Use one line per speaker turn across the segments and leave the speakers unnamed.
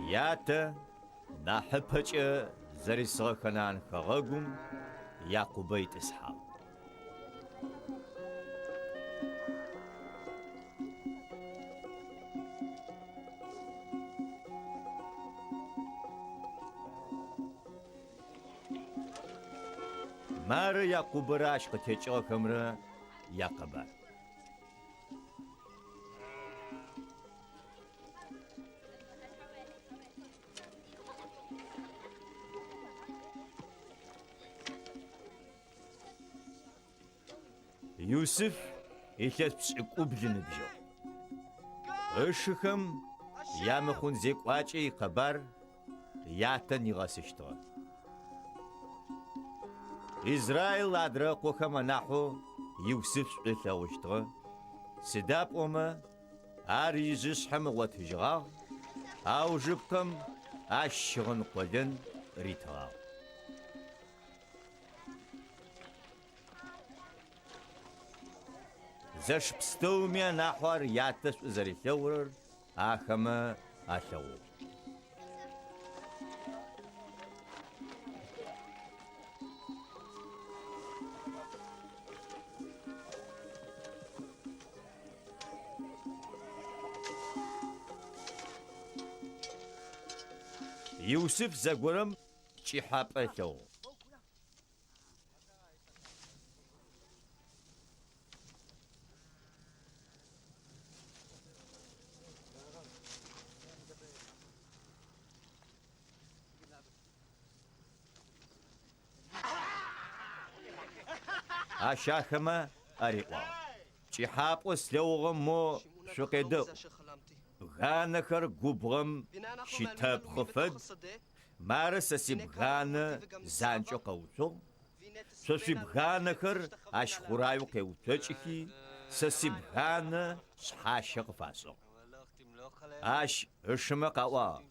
Ятэ нахьыпэкӏэ зэрисыгъэхэнан хэгъэгум Якъубэ итӏысхьагъ. Мары Якъубыращ къытекӏыгъэхэмрэ Якъыбэр. Юсыф илъэс пшӏыкӏубл ныбжьэгъу. Ишыхэм ямыхъун зекӏуакӏэ икъэбар ятэн игъэсыщтыгъэ. Израил адрыхъохэм анахьэу Юсыф шӏулъэгъущтыгъэ. Сыда пӏомэ ар ижъышъхьэм ыгъотыжьыгъагъ, ау жыпкъэм ащ щыгъын къолэн ритыгъагъ. Зэшпстэуми анахьор ятэ шӏу зэрилъэгъурэр ахэмэ алъэгъугъ. Юсыф зэгорэм кӏыхьапӏэ лъэгъугъ. Ащахэмэ ариӏуагъ. Кӏыхьапӏэ слъэгъугъэм мо шъукъедэӏу. Бганэхэр губгъэм щитэпхъы фэд. Мары сэ сибганэ занкӏэу къэуцугъ. Шъо шъуибганэхэр ащ хъураеу къеуцокӏыхи, сэ сибганэ шъхьащэ къыфашӏыгъ. Ащ ышымэ къаӏуагъ.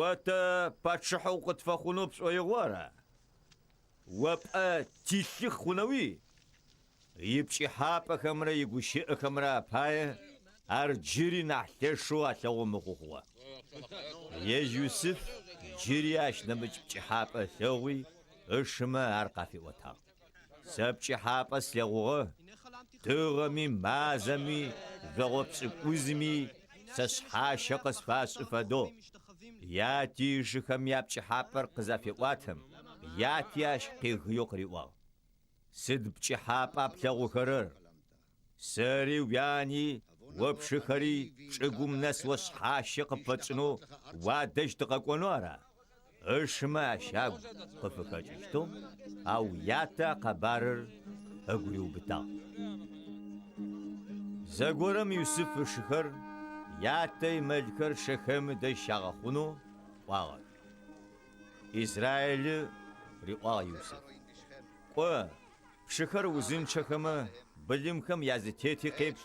О тэ пэчыхьэу къытфэхъунэу пшӏоигъора? О пӏэ тилъых хъунэуи? Ипкӏыхьапӏэхэмрэ игущыӏэхэмрэ апае ар джыри нахь лъэшэу алъэгъумыгъугъуэ. Юсыф джыри ащ нэмыкӏ пкӏыхьапӏэ лъэгъуи, ышымэ ар къафиӏотагъ. Сэ пкӏыхьапӏэ слъэгъугъэ, дыгъэми, мазэми, зогъопшӏыкӏузми сэ шъхьащэ къысфашӏы фэдэу. Яти ышыхэм я пкӏыхьапӏэр къызэфиӏуатэм, яти ащ къегъыеу къриӏуагъ. Сыд пкӏыхьапӏа плъэгъухэрэр? Сэри уяни опшыхэри чӏыгум нэс о шъхьащэ къыпфэкӏынэу уадэжь тыкъэкӏонэу ара? Ышымэ ащагу къыфыхэкӏыщтэу, ау ятэ къэбарыр ыгу иубытагъ. Зэгорэм Юсыф ышыхэр ятэ имэлхэр шэхэм дэжь щагъэхъунэу ӏуагъэх. Израилы риӏуагъ Юсыф. Кӏо, пшыхэр узынчъэхэмэ былымхэм язытети къеплъ,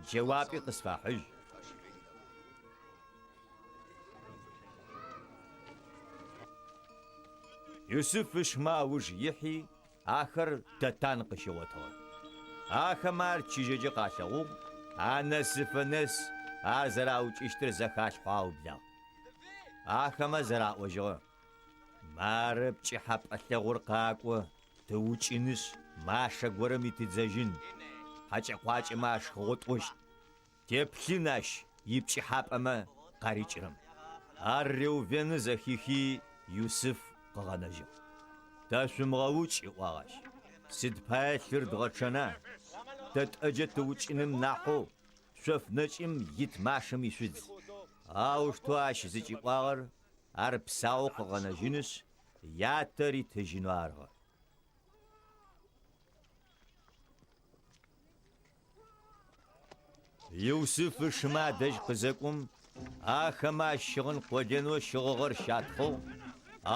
джэуапи къысфахьыжь. Юсыф ышмэ ауж ихьи, ахэр дэтан къыщеотыгъэх. Ахэм ар чыжьэкӏэ къалъэгъугъ, анэсыфэ нэс ар зэраукӏыщтыр зэхалъхьуагъ ублагъ. Ахэмэ зэраӏожьыгъэ: мары пкӏыхьапӏэ лъэгъур къакӏо, тыукӏыныщ, машэ горэм итыдзэжьын, хьакӏэкъуакӏэмэ аш хыгъотӏощт. Теплъын ащ ипкӏыхьапӏэмэ къарикӏырэм. Ар Реувены зэхихи Юсыф къыгъэнэжьыгъ. Тэ шъумыгъэуцӏ ыӏуагъ ащ. Сыд пае лъыр дгъэчъэна? Тэ тӏэджэ тыукӏыным нахьэу шъоф нэкӏым ит машэм ишъудз. Ау шту ащ зыкӏиӏуагъэр ар псауэу къыгъэнэжьынышъ, ятэр итыжьынэу аргъэ. Юсыф ышымэ адэжь къызэкӏум, ахэмэ щыгъын къолэнэу щыгъыгъэр щатхъэу,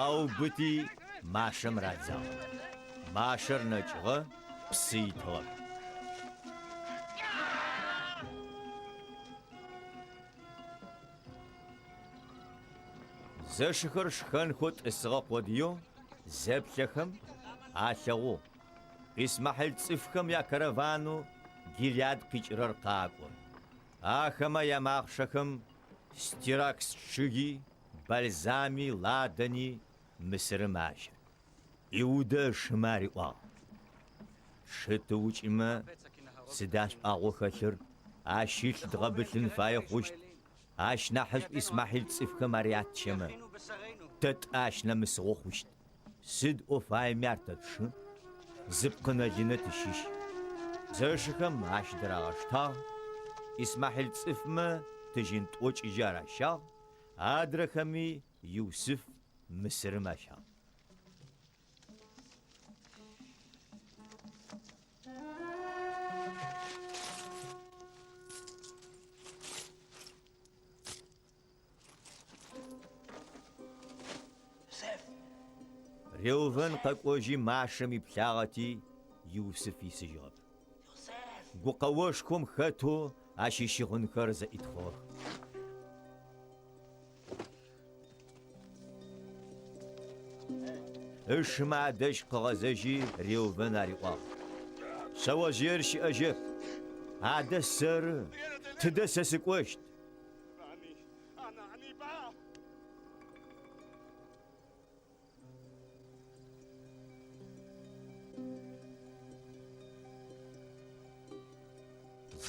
ау быти машэм радзагъ. Машэр нэкӏыгъэ, псы итыгъэ. Зэшыхэр шхэнхэу тӏысыгъэ къодыеу зэплъэхэм алъэгъугъ. Исмахьыл цӏыфхэм я каравану Гиляд къикӏырэр къакӏо. Ахэмэ ямахъшэхэм ستيراكس شجي بلزامي لادني مصر ماشر يودا شماري وا شتوش إما سداش أغو خشر عشيش دغبتن فاي خوشت عش نحش إسماحيل تصفك مريات شما تتعشنا مسغو خوشت سد أوفاي ميارتتش زبقنا جنة الشيش زرشكم عش دراغشتا إسماحيل تصفما تجين توش إجارة شا أدركمي يوسف مصر ماشا ريوفن قاقوجي ماشمي بلاغتي يوسف يسجغب قوقوشكم خاتو عشي شغن خرز إدخور إش ما دش قغزجي ريوفن أريقا سوا زيرشي أجب هذا السر تدسسك وشت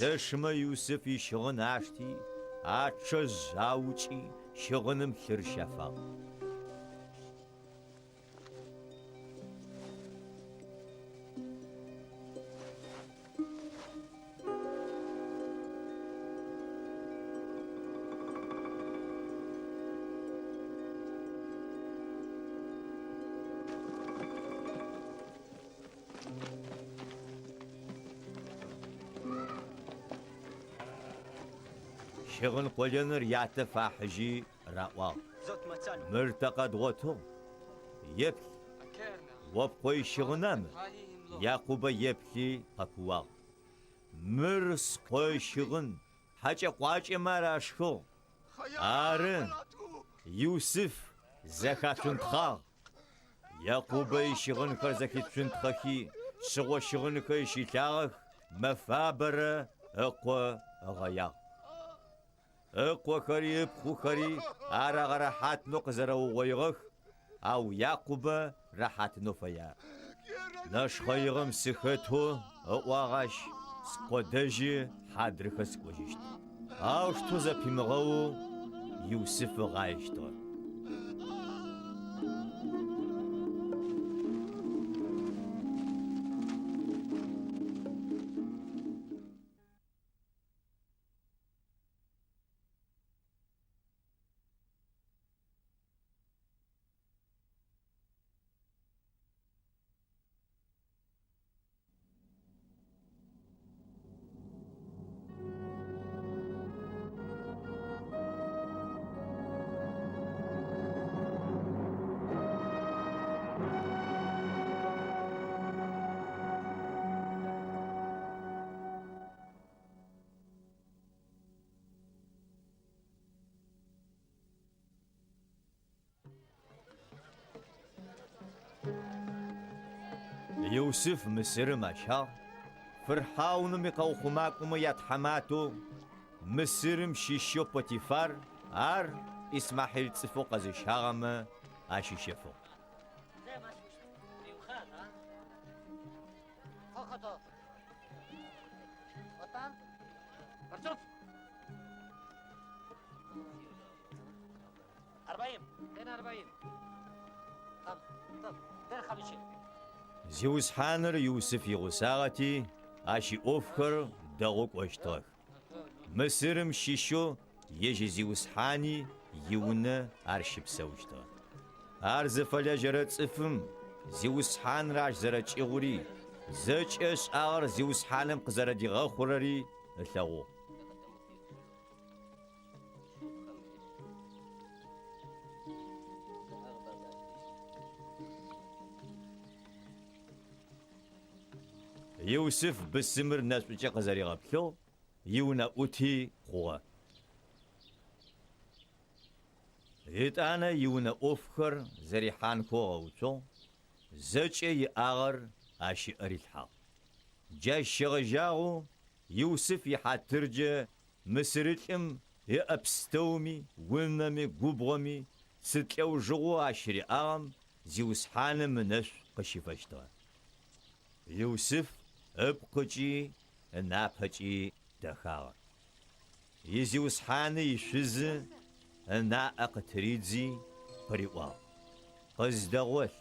زشما يوسف يشغن عشتي عشز زاوتي شغنم خرشفا شغن قلنر يعتفى حجي رأوا مرتقى دوتو يبكي وبقوي شغنام يعقوب يبكي أكوا مرس قوي شغن حاجة قواجة مراشكو آرن يوسف زكاة تخا يعقوب شغن كرزكي تخي سوى شغن كيشي تاغ مفابرة أقوى غيا أقوى خريب خو خري أرغ راحات نقزرو ويغخ أو يعقوب راحات نفيا نش خيغم سخته أقواغش سقودجي حادرخ سقوجشت أو شتو زبيمغو يوسف غايشتو يوسف مصر مشا فرحاون مقاو خماكم يتحماتو مصر مشيشو بوتيفار ار إسماحيل تصفو قزي شاغم عشي شفو زيوس حانر يوسف يغساغتي عشي أوفكر دغوك واشتاك مصر مشيشو يجي زيوس حاني يونا عرشب سوشتا عرز فلا جرات صفم زيوس حان راش زرات إغوري زج اش آغر زيوس حانم قزر دي غاخوراري الثغو يوسف بسمر ناس بجي قزاري غابثو يونا أوتي خوا أنا يونا أوفكر زريحان خوا غوتو زجي آغر عشي أريتحا جاي شغجاغو يوسف يحاترجة مسرتم يأبستومي ونمي قبغمي ستلو جغو عشري أغم زيوسحان منش قشفشتا يوسف أبقجي نابهجي دخاغ يزيوسحان يشز نا أقتريدزي بريوال قزدغوث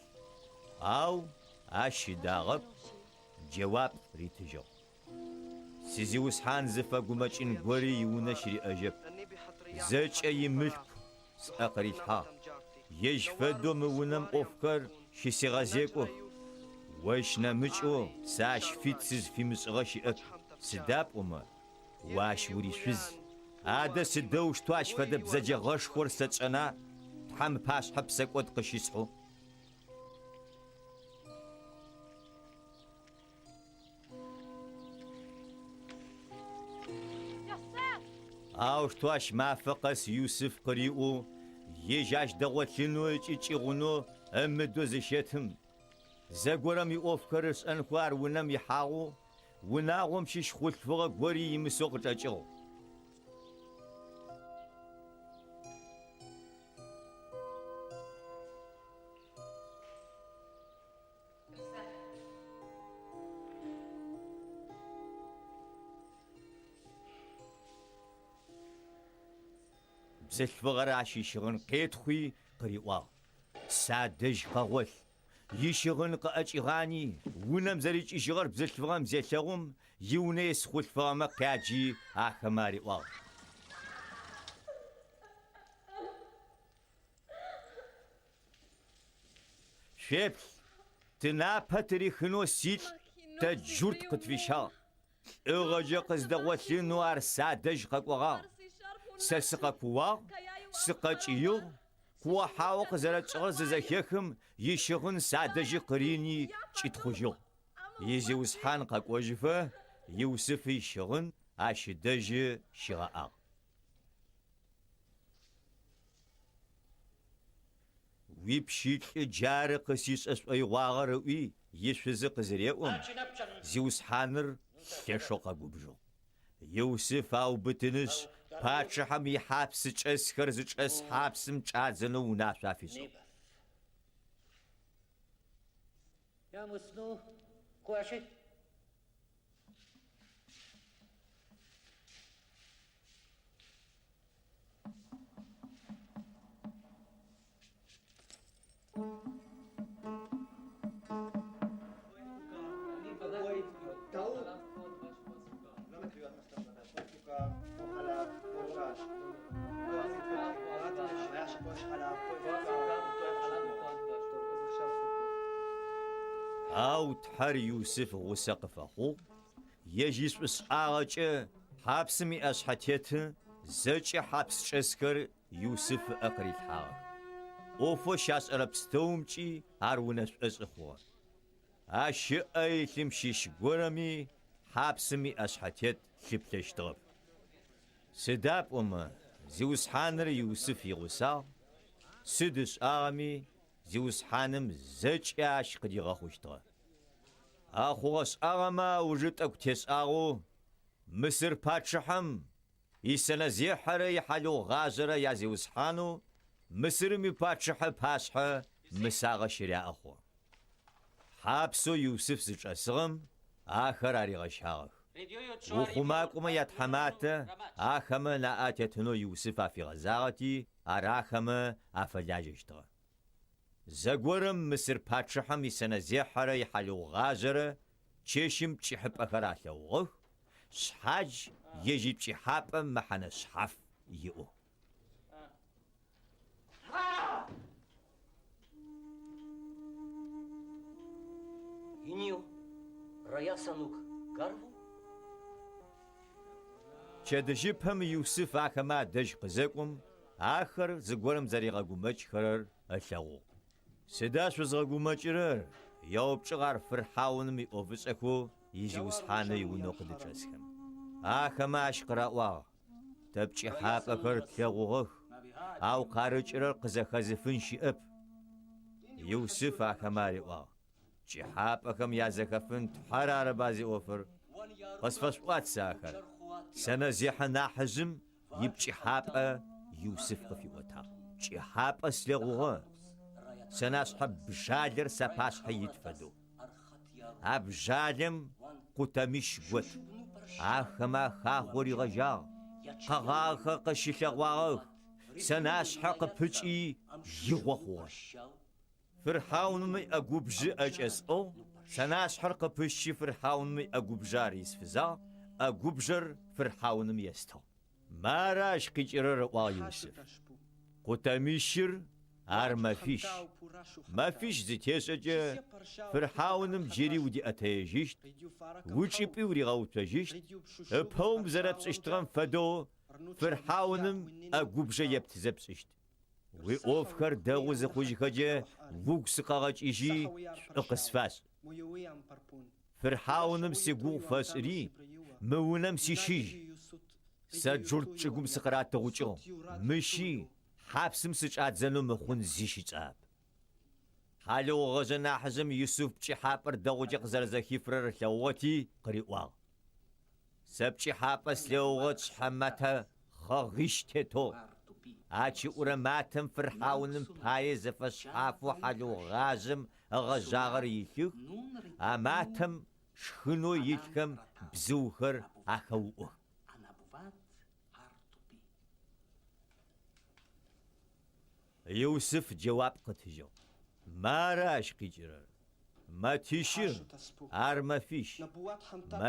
أو أشداغب جواب ريتجو سيزيوسحان زفا قمتشن قوري يونشري أجب زج أي ملك سأقريتها يجفدو مونم أفكار شسيغازيكو واشنا مجو ساش فيتسز في مسغشي أك سداب أمر واش وري شز هذا سدوش تواش فدب زجي غش خورسة أنا تحم باش حبسك ودقشيسحو أوش تواش ما فقس يوسف قريئو يجاش دغوتلنو يتيغونو أمدو زشيتهم زاقورم يوفكرس أنخوار ونم يحاغو وناغم شيش خلفغا قوري يمسوق تاجغو بسلفغا راشي شغن قيتخوي قريوا سادج قغول يشغن قاجغاني ونم زريج يشغر بزلفغا مزيلغم يونيس خلفغا مقاجي اخماري واو شيب تنابا تريخنو سيل تجورت قطفيشا اغجا قزدغوتلين نوار سادج قاقوغا سسقا كوا سقاچيو كوا حاوق زرچغ ززخيخم يشغن سادجي قريني چيتخوجو يزيوسحان قاقوجفه يوسف يشغن اشدج شغا ويبشيت جار قسيس اسوي واغروي يشوز قزريوم زيوسحانر خشو قاقوبجو يوسف او بتنش باتشحم يحبس چس خرز چس حبسم چازنو ناشافيسو
يا مسنو كواشي
أو تحر يوسف وسقف أخو يجيس بسعاجة حبسمي أشحتيت زج حبس شسكر يوسف أقريت حاغ أوفو شاس أربستومشي هارونس أسخوا أشياء تمشيش قرمي حبسمي أشحتيت خبتشتغب سداب أما زيوس حانر يوسف يغسا سدس آغمي زيوس حانم زج اش قديغا خوشتغا اخوغس آغما وجد اكتس آغو مصر پادشحم يسنا زيحر يحلو غازر يا زيوس حانو مصر مي پادشح پاسح مساغ شريا اخو حابسو يوسف زج اسغم آخر آريغا شاغ وخماكم يتحمات آخم نآتتنو يوسف في غزاغتي أراخم أفلاجشتغا زاقورم مصر پادشحم يسنا زيحر يحلو غازر چشم چحب أخراتلو غخ شحاج يجيب چحاب محن شحف يؤ
ينيو ريا سانوك قربو
چدجيبهم يوسف آخما دج قزاكم آخر زاقورم زريغا قمج خرر أشاغو سداش وزغاقومج رر يوب چغار فرحاون مي أوفيس أكو يجيوس حانا يونو قدج أسهم آخما أشقرا واغ تبچي حاب أكر تلاغوغخ أو قارج رر قزاخزفن شئب يوسف آخما رواغ چي حاب أكم يازخفن تحرار بازي أوفر قصفش قات ساخر سنة زيحة ناحزم يبجحابة يوسف قفيوتا جحابة سلغوغا سناسحة بجالر سباسحة يتفدو أبجالم قتمش قوت آخما خاخوري غجاغ قغاخ قشيشغواغ سناسحة قبجي يغوخوغ فرحاون مي أقوبج أجسو سناسحة قبجي فرحاون مي أقوبجار يسفزا أقوبجر فرحاون مي يستو ماراش قجرر وايوسف قتمشر ار ما فيش زيتيسجا فرحاونم جيري ودي اتيجيشت وچي بيوري غاوتجيشت بهم زربس اشتغن فدو فرحاونم اقوبجا يبتزبسشت وي اوفكر داوز خوجي خجا ووكس قاغاج ايجي اقسفاس فرحاونم سيقو فاسري مونم سيشيج سجورت شغم سقرات توچو مشي حبسم سچات زنو مخون زيشيصاب حالو غزنا حزم يوسف چي حابر دوجق زرزخي فرر لوتي قريوا سبچي حابس لوغت حمته خغشتتو اچي اورماتم فرحاونم باي زفش حافو حالو غازم غزاغر يخيخ اماتم شخنو يخم بزوخر اخو يوسف جواب قتجو ما راش قجرر ما تشير ار ما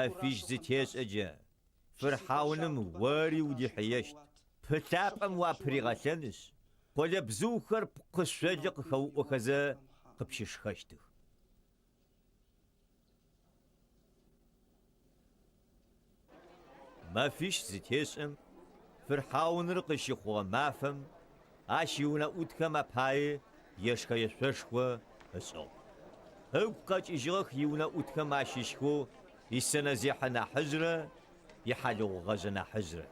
فيش زيتيس اجا فرحاونم واري ودي حيشت فتابم وابريغاتنس قول بزوخر بقشلق خو وخزا قبشش خشتخ ما فيش زيتيسم فرحاون رقشي خو مافم اشيونا اوتكما باي يشكا يشفشكو اسو هو قاج اجرخ يونا اوتكما شيشكو يسنا زيحنا حجرة يحلو غزنا حجرة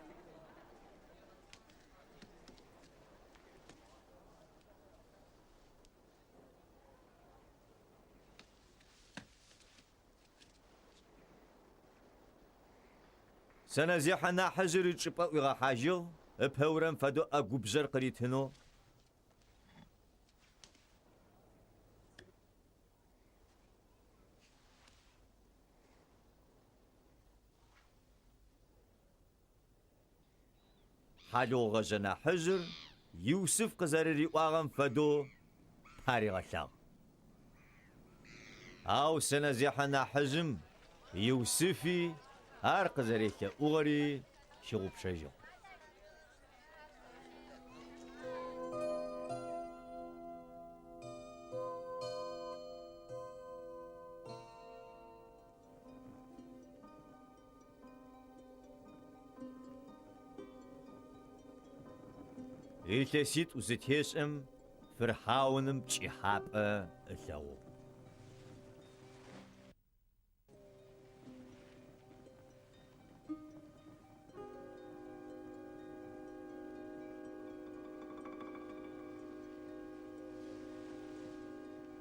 سنا زيحنا حجر يتشبا ويغا حاجر بهورم فدو أقوبجر قريتهنو حالو غزنا حجر يوسف قزرري واغم فدو باري غشاغ أو سنة زيحنا حجم يوسفي هار قزريك أغري شغوب شجو إلتسيت وزتيسم فرحاونم تشيحابة اللو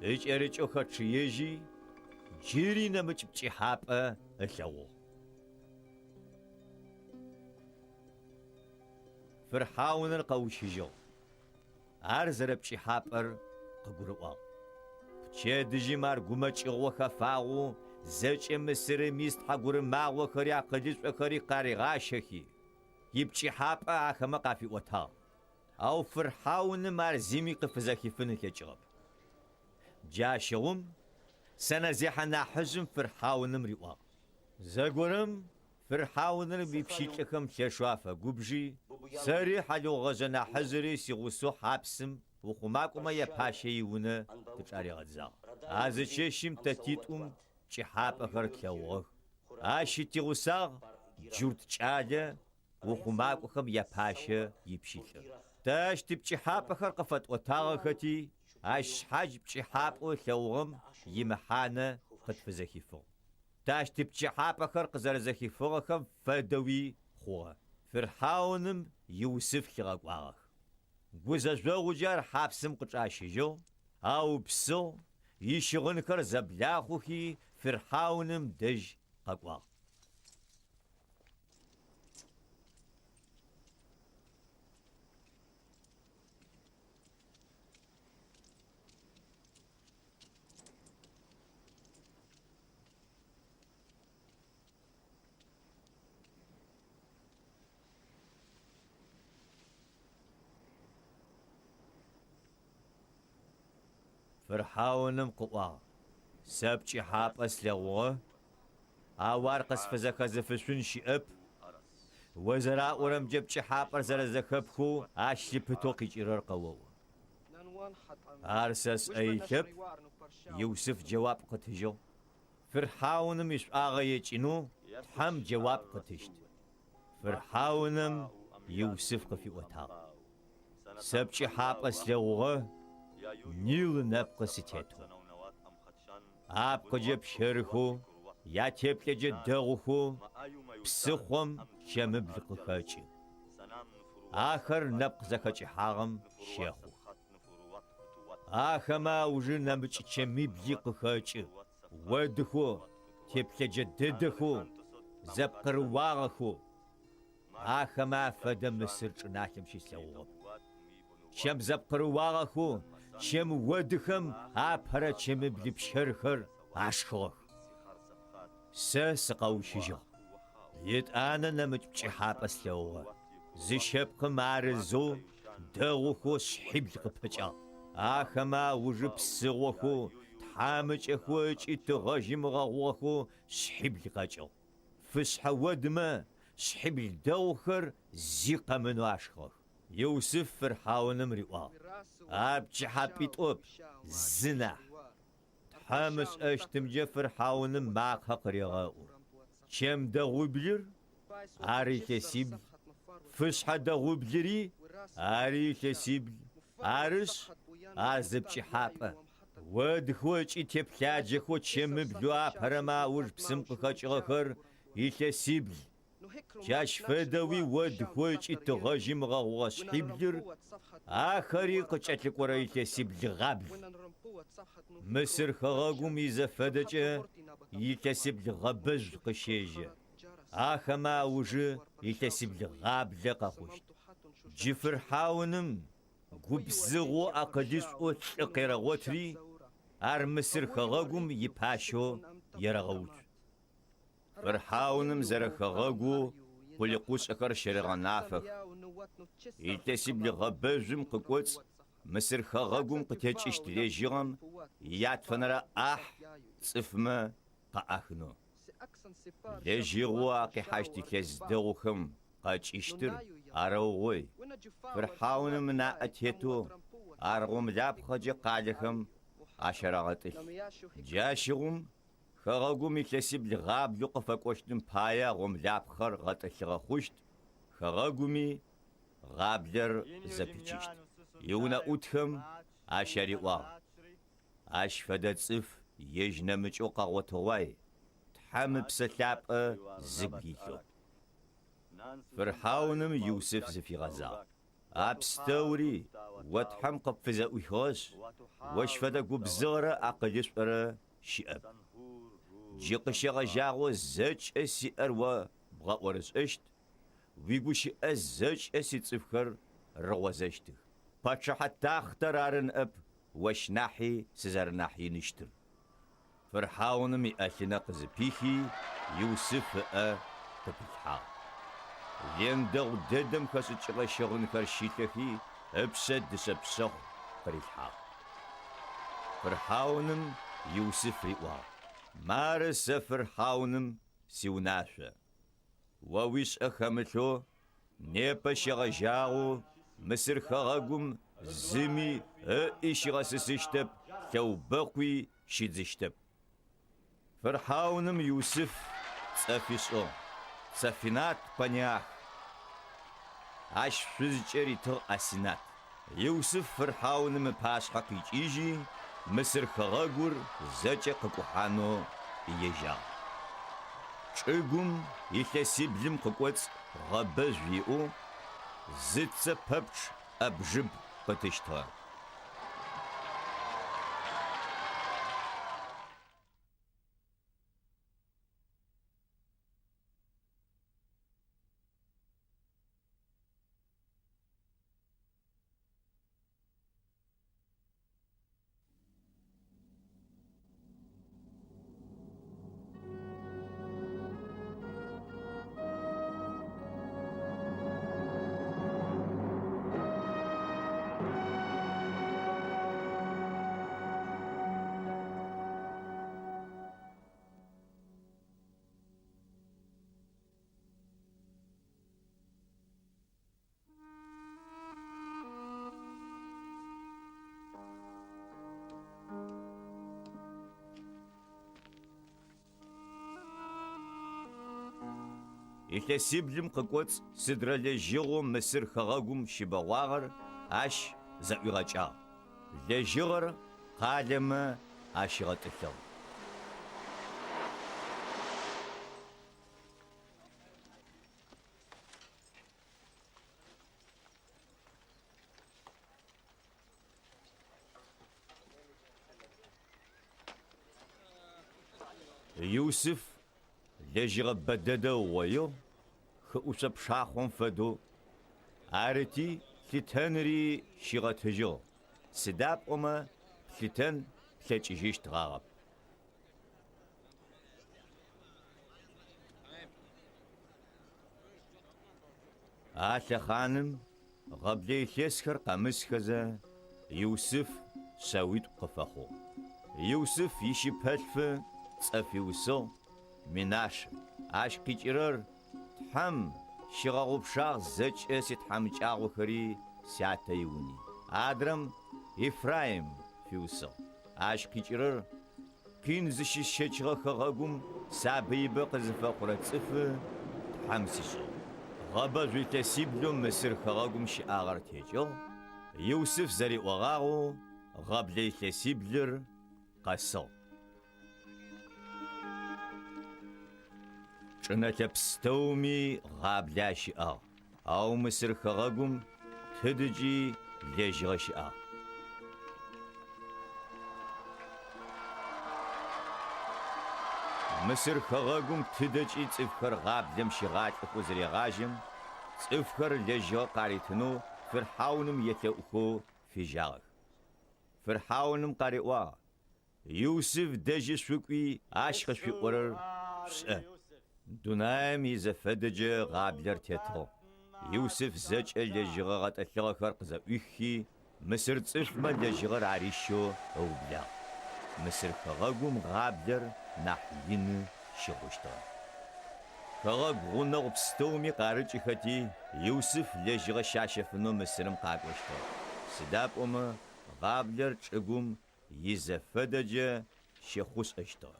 إيش أريج أخد يجي جيري نمج تشيحابة اللو فرحاون القوشيجو أرزر بشي حابر قبروا بشي دجي مار قمج إغوخا فاغو زج مسر ميست حقور ماغو خري عقديس وخري قاري غاشخي يبشي حابا آخما قافي وطا أو فرحاون مار زيمي قفزاكي فنك يجغب جاشغم سنة زيحنا حزم فرحاون مريوا زاقورم فرحاون بيبشيتكم تشوافة قبجي ساري حلو غزنا حزري سيغوسو حابسم وخماكما يباشي ونا تبشاري غزا هذا شيشم تتيتهم شي حاب أخرت يوغ آشي تيغوساغ جورت شاده وخماكم يباشي يبشيتك تاش تبشي حاب أخر قفت وطاغختي آش حاج بشي حاب وثوغم يمحانا قد فزاكي فوق تاش تبشي حاب أخر قزرزاكي فوغكم فدوي خوغ فرحاونم يوسف كيغاقواغ بوزاجو جار حابسم قطعشيجو أو بسو يشغنكر زبلاخوكي فرحاونم دج قاقواغ فرحاونم قوا سبچي حاب أسلوه أوار قصفزة كزفشون شئب وزراء ورم جبچي حاب زرزخبخو أشلي بتوقي جرر قوو أرسس أيشب يوسف جواب قتجو فرحاونم يش آغايج إنو هم جواب قتشت فرحاونم يوسف قفي وطاق سبچي حاب أسلوه نيل نبقى ستيتو أبقى جب شرخو يا تبقى جدغخو بسخوم شمبلق خاچي آخر نبقى زخاچي حاغم شيخو آخما وجه نبچ چمي بلق خاچي ودخو تبقى جددخو زبقر واغخو آخما فدم مسرچ ناكم شيسلوغو شم زبقر واغخو شم ودخم آپرا چم بلب شرخر عشخوخ سقاو شجو يت أنا نمج حاب أسلوه زشبق مارزو دغوخو شحبل قبجا آخما وجب سغوخو تحامج أخوش إتغاجم غوخو شحبل قجو فسح ودما شحبل دوخر زيقا منو عشخوخ يوسف فرحاون مريوا أبجي حابيت أب زنا حامس أشتم جفر حاون معك حقريغاو كم دغو بلر أري كسيبل فسحة دغو بلري أري كسيبل أرس أزبجي حابة ودخوش إتبلاجخو كم بلوا برما وج بسمق خاچغخر إتسيبل كاش فدوي ودخوش إتغاجم غواش حبلر آخري قچتلك ورا إتسيبل غابل مصر خغاقوم يزفدجه يتسب لغبج قشيجه آخما وجه يتسب لغابل قخوشت جفر حاونم قبزغو أقدس أتقر غوتري أر مصر خغاقوم يباشو يرغوت فرحاونم زر خغاقو قلقوش أكر شرغان نافخ يتسب لغبجم ققوت مصر خغاقوم قتاج اشتريجيغم يات فنرا صفما قاخنو لجيغوا قي حاجتي كزدوخم قاج اشتر اروغوي فرحاون منا اتيتو ارغم لاب خجي قالخم عشرغتل جاشغم خغاقوم يتسب لغاب يقف قوشتم بايا غم لاب خر غتلغ خوشت خغاقومي غابلر زبيچشت يونا أوتهم عشري واو عش فدت صف يجنا مجوقا وطواي تحام بسلاب زبيتو فرحاونم يوسف زفي غزا أبستوري وتحم قفزا ويخوش وش فدا قبزغرة أقلش برا شئب جيقشي جاغو زج أسي أروا بغا ورس أشت ويقوشي أزج أسي تصفخر روازشتك باتشا حتى اخترارن اب وش ناحي سزر ناحي نشتر فرحاون مي أثنا قزبيخي يوسف تبيحا لين دغ ددم خسج غشغن فرشيتخي ابسد سبسخ فريحا فرحاونم يوسف ريوا مارس فرحاونم سيوناشا وويس أخمتو نيبا شغجاغو مصر خغاقوم زمي إشغاسسشتب لو بقوي شيدزشتب فرحاونم يوسف صفيسو صفينات بنياخ عش فزجري تو أسينات يوسف فرحاونم باش حقيج إيجي مصر خغاقور زجا قكوحانو إيجا شعقوم يتسيبلم قكوات غباج فيئو زدت ببش أبجب قتشتها илъэсиблым къыкӏоцӏ сыдрэ лэжьыгъэу Мысыр хэгъэгум щыбэгъуагъэр ащ зэӏуигъэкӏагъ. Лэжьыгъэр къалэмэ ащигъэтӏылъыгъ. Иусиф лэжьыгъэ бэдэдэу гъоеу хыӏушъэ пшахъом фэдэу арыти плъытэнри щигъэтыжьыгъ. Сыда пӏомэ плъытэн плъэкӏыжьыщтыгъагъэп. А лъэхъаным гъэблэ илъэсхэр къэмысхэзэ Иусиф шъэуитӏу къыфэхъугъ. Иусиф ищыпэлъфы цӏэфиусыгъ Минашэ. Ащ къикӏырэр тхьэм щигъэгъупшагъ зэкӏэ ситхьамыкӏагъохэри сятэ иуни. Адрэм Ефраим фиусыгъ. Ащ къикӏырэр къин зыщысщэкӏыгъэ хэгъэгум сабыибэ къызыфэхъурэ цӏыфы тхьэм сишӏыгъ. Гъэбэжъу илъэсиблэу Мысыр хэгъэгум щыӏагъэр текӏыгъ. Иусиф зэриӏогъагъэу гъэблэ илъэсиблыр къэсыгъ. Чӏынэлъэ пстэуми гъабля щыӏагъ. Ау Мысыр хэгъэгум тыдыкӏи лэжьыгъэ щыӏагъ. Мысыр хэгъэгум тыдэкӏи цӏыфхэр гъаблэм щигъалӏыхъу зэрегъажьэм цӏыфхэр лэжьыгъэ къаритынэу Фырхьауным елъэӏухэу фижьагъэх. Фырхьауным къариӏуагъ: Иусиф дэжьи шъукӏуи ащ къышъуиӏорэр шӏэ. Дунаем изэфэдэджэ гъаблэр тетыгъ. Иусиф зэкӏэ лэжьыгъэ гъэтӏылъыгъэхэр къызэӏуихи Мысыр цӏыфмэ лэжьыгъэр арищэу ыублагъ. Мысыр хэгъэгум гъаблэр нахь ины щыгъущтыгъ. Хэгъэгу гъунэгъу пстэуми къарыкӏыхэти Иусиф лэжьыгъэ щащэфынэу Мысырым къакӏощтыгъ. Сыда пӏомэ гъаблэр чӏыгум изэфэдэджэ щехъушӏэщтыгъ.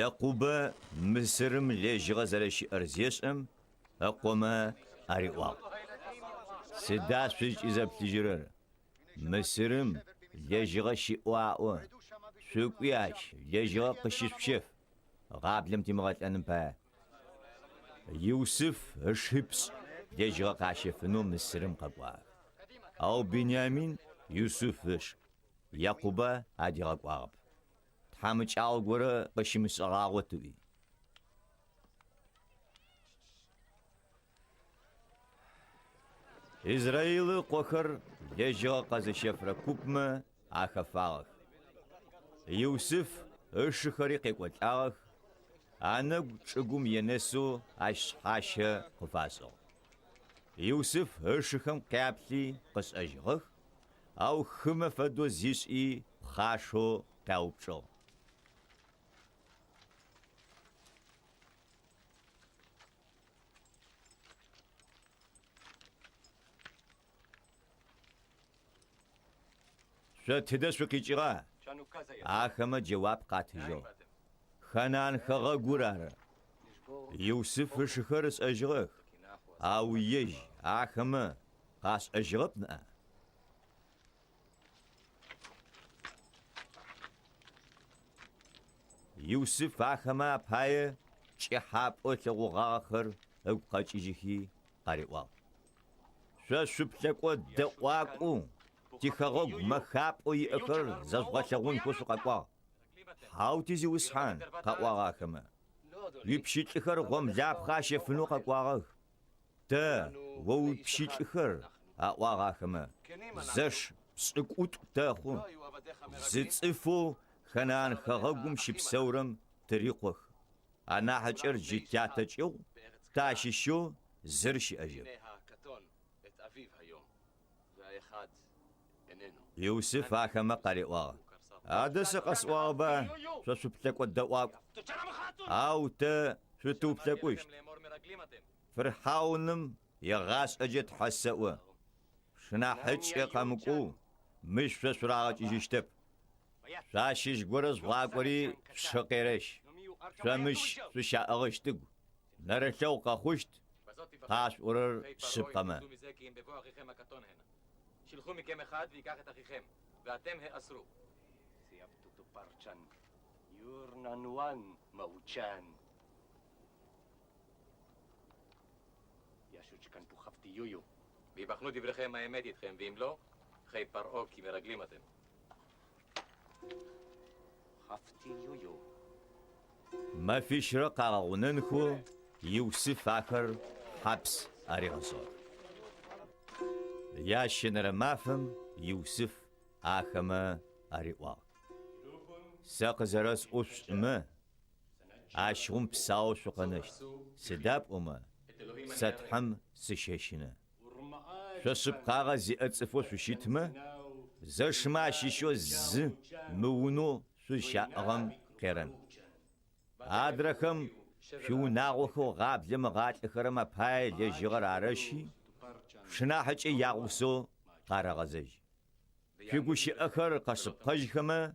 Якъубэ Мысырым лэжьыгъэ зэрэщыӏэр зешӏэм ыкъомэ ариӏуагъ: Сыда шъуикӏи зэплъыжьырэр? Мысырым лэжьыгъэ щыӏуаӏо. Шъукӏуи ащ лэжьыгъэ къыщышъущэф. Гъаблэм тимыгъэлӏэным пае. Иусиф ышыпшӏ лэжьыгъэ къащэфынэу Мысырым къэкӏуагъ. Ау Беньямин Иусиф ышӏ. Якъубэ адигъэкӏуагъэп. Тхьамыкӏагъо горэ къыщымышӏэгъагъо тыӏуи. Израилы къохэр лэжьыгъэ къэзыщэфрэ купмэ ахэфагъэх. Иусиф ышыхэри къекӏолӏагъэх. Анэгу чӏыгум енэсэу ащ шъхьащэ къыфашӏыгъ. Иусиф ышыхэм къяплъи къышӏэжьыгъэх. Ау хымэ фэдэу зишӏи пхъашэу къяупчӏыгъ. Шъо тыдэ шъукъикӏыгъа? Ахэмэ джэуап къатыжьыгъ. Ханан хэгъэгур ары. Иусиф ышыхэр ышӏэжьыгъэх. Ау ежь ахэмэ къашӏэжьыгъэп ныӏэ. Иусиф ахэмэ апае кӏыхьапӏэ лъэгъугъагъэхэр ыгу къэкӏыжьыхи къариӏуагъ: Шъо шъуплъэкӏо дэӏуакӏу тихэгъэгу мэхапӏо иӏэхэр зэжъугъэлъэгъунхэу шъукъэкӏуагъ. Хьау тизиусхьан къэӏуагъ ахэмэ. Уипщыкӏыхэр гъомлапхъэ ащэфынэу къэкӏуагъэх. Тэ о уипщыкӏыхэр аӏуагъ ахэмэ. Зэш пшӏыкӏутӏу тэхъу. Зы цӏыфэу Ханан хэгъэгум щыпсэурэм тырикъох. Анахьыкӏэр джы тятэкӏыгъ тащыщэу зыр щыӏэжьыгъ. Иусиф ахэмэ къариӏуагъ: Адэ сэ къэсӏуагъэба шъо шъуплъэкӏо дэӏуакӏу. Ау тэ шъутыуплъэкӏущт. Фырхьауным егъашӏэкӏэ тхьэсэӏо. Шынахьыкӏэ къэмыкӏоу мыщ шъо шъурагъэкӏыжьыщтэп. شاشش غورز واقوري شقيرش شمش شاغشتغ نرشو قخشت قاش ورر شبقما
שלחו מכם אחד ויקח את אחיכם, ואתם האסרו.
סייבתו פרצ'ן, יורננואן מאוצ'ן. ישוצ'קן פוחפתי יויו.
ויבחנו דבריכם האמת איתכם, ואם לא, חי פרעה כי מרגלים אתם.
חפתי יויו.
ما فيش رقا وننخو يوسف آخر حبس أريغصور يا شنر مافم يوسف آخما أريغوا ساق زرس أوش ما عشهم بساو شقنشت سداب أما ستحم سشيشنا شسب قاغا زي أتصفو سوشيتما زرشما شيشو ز مونو سوشاقغم قيرن آدرخم شو ناغوخو غاب لما غات لخرما پای لجغر عرشي شناحج ياغوسو قارغزج فيگوشي اخر قصب قجخما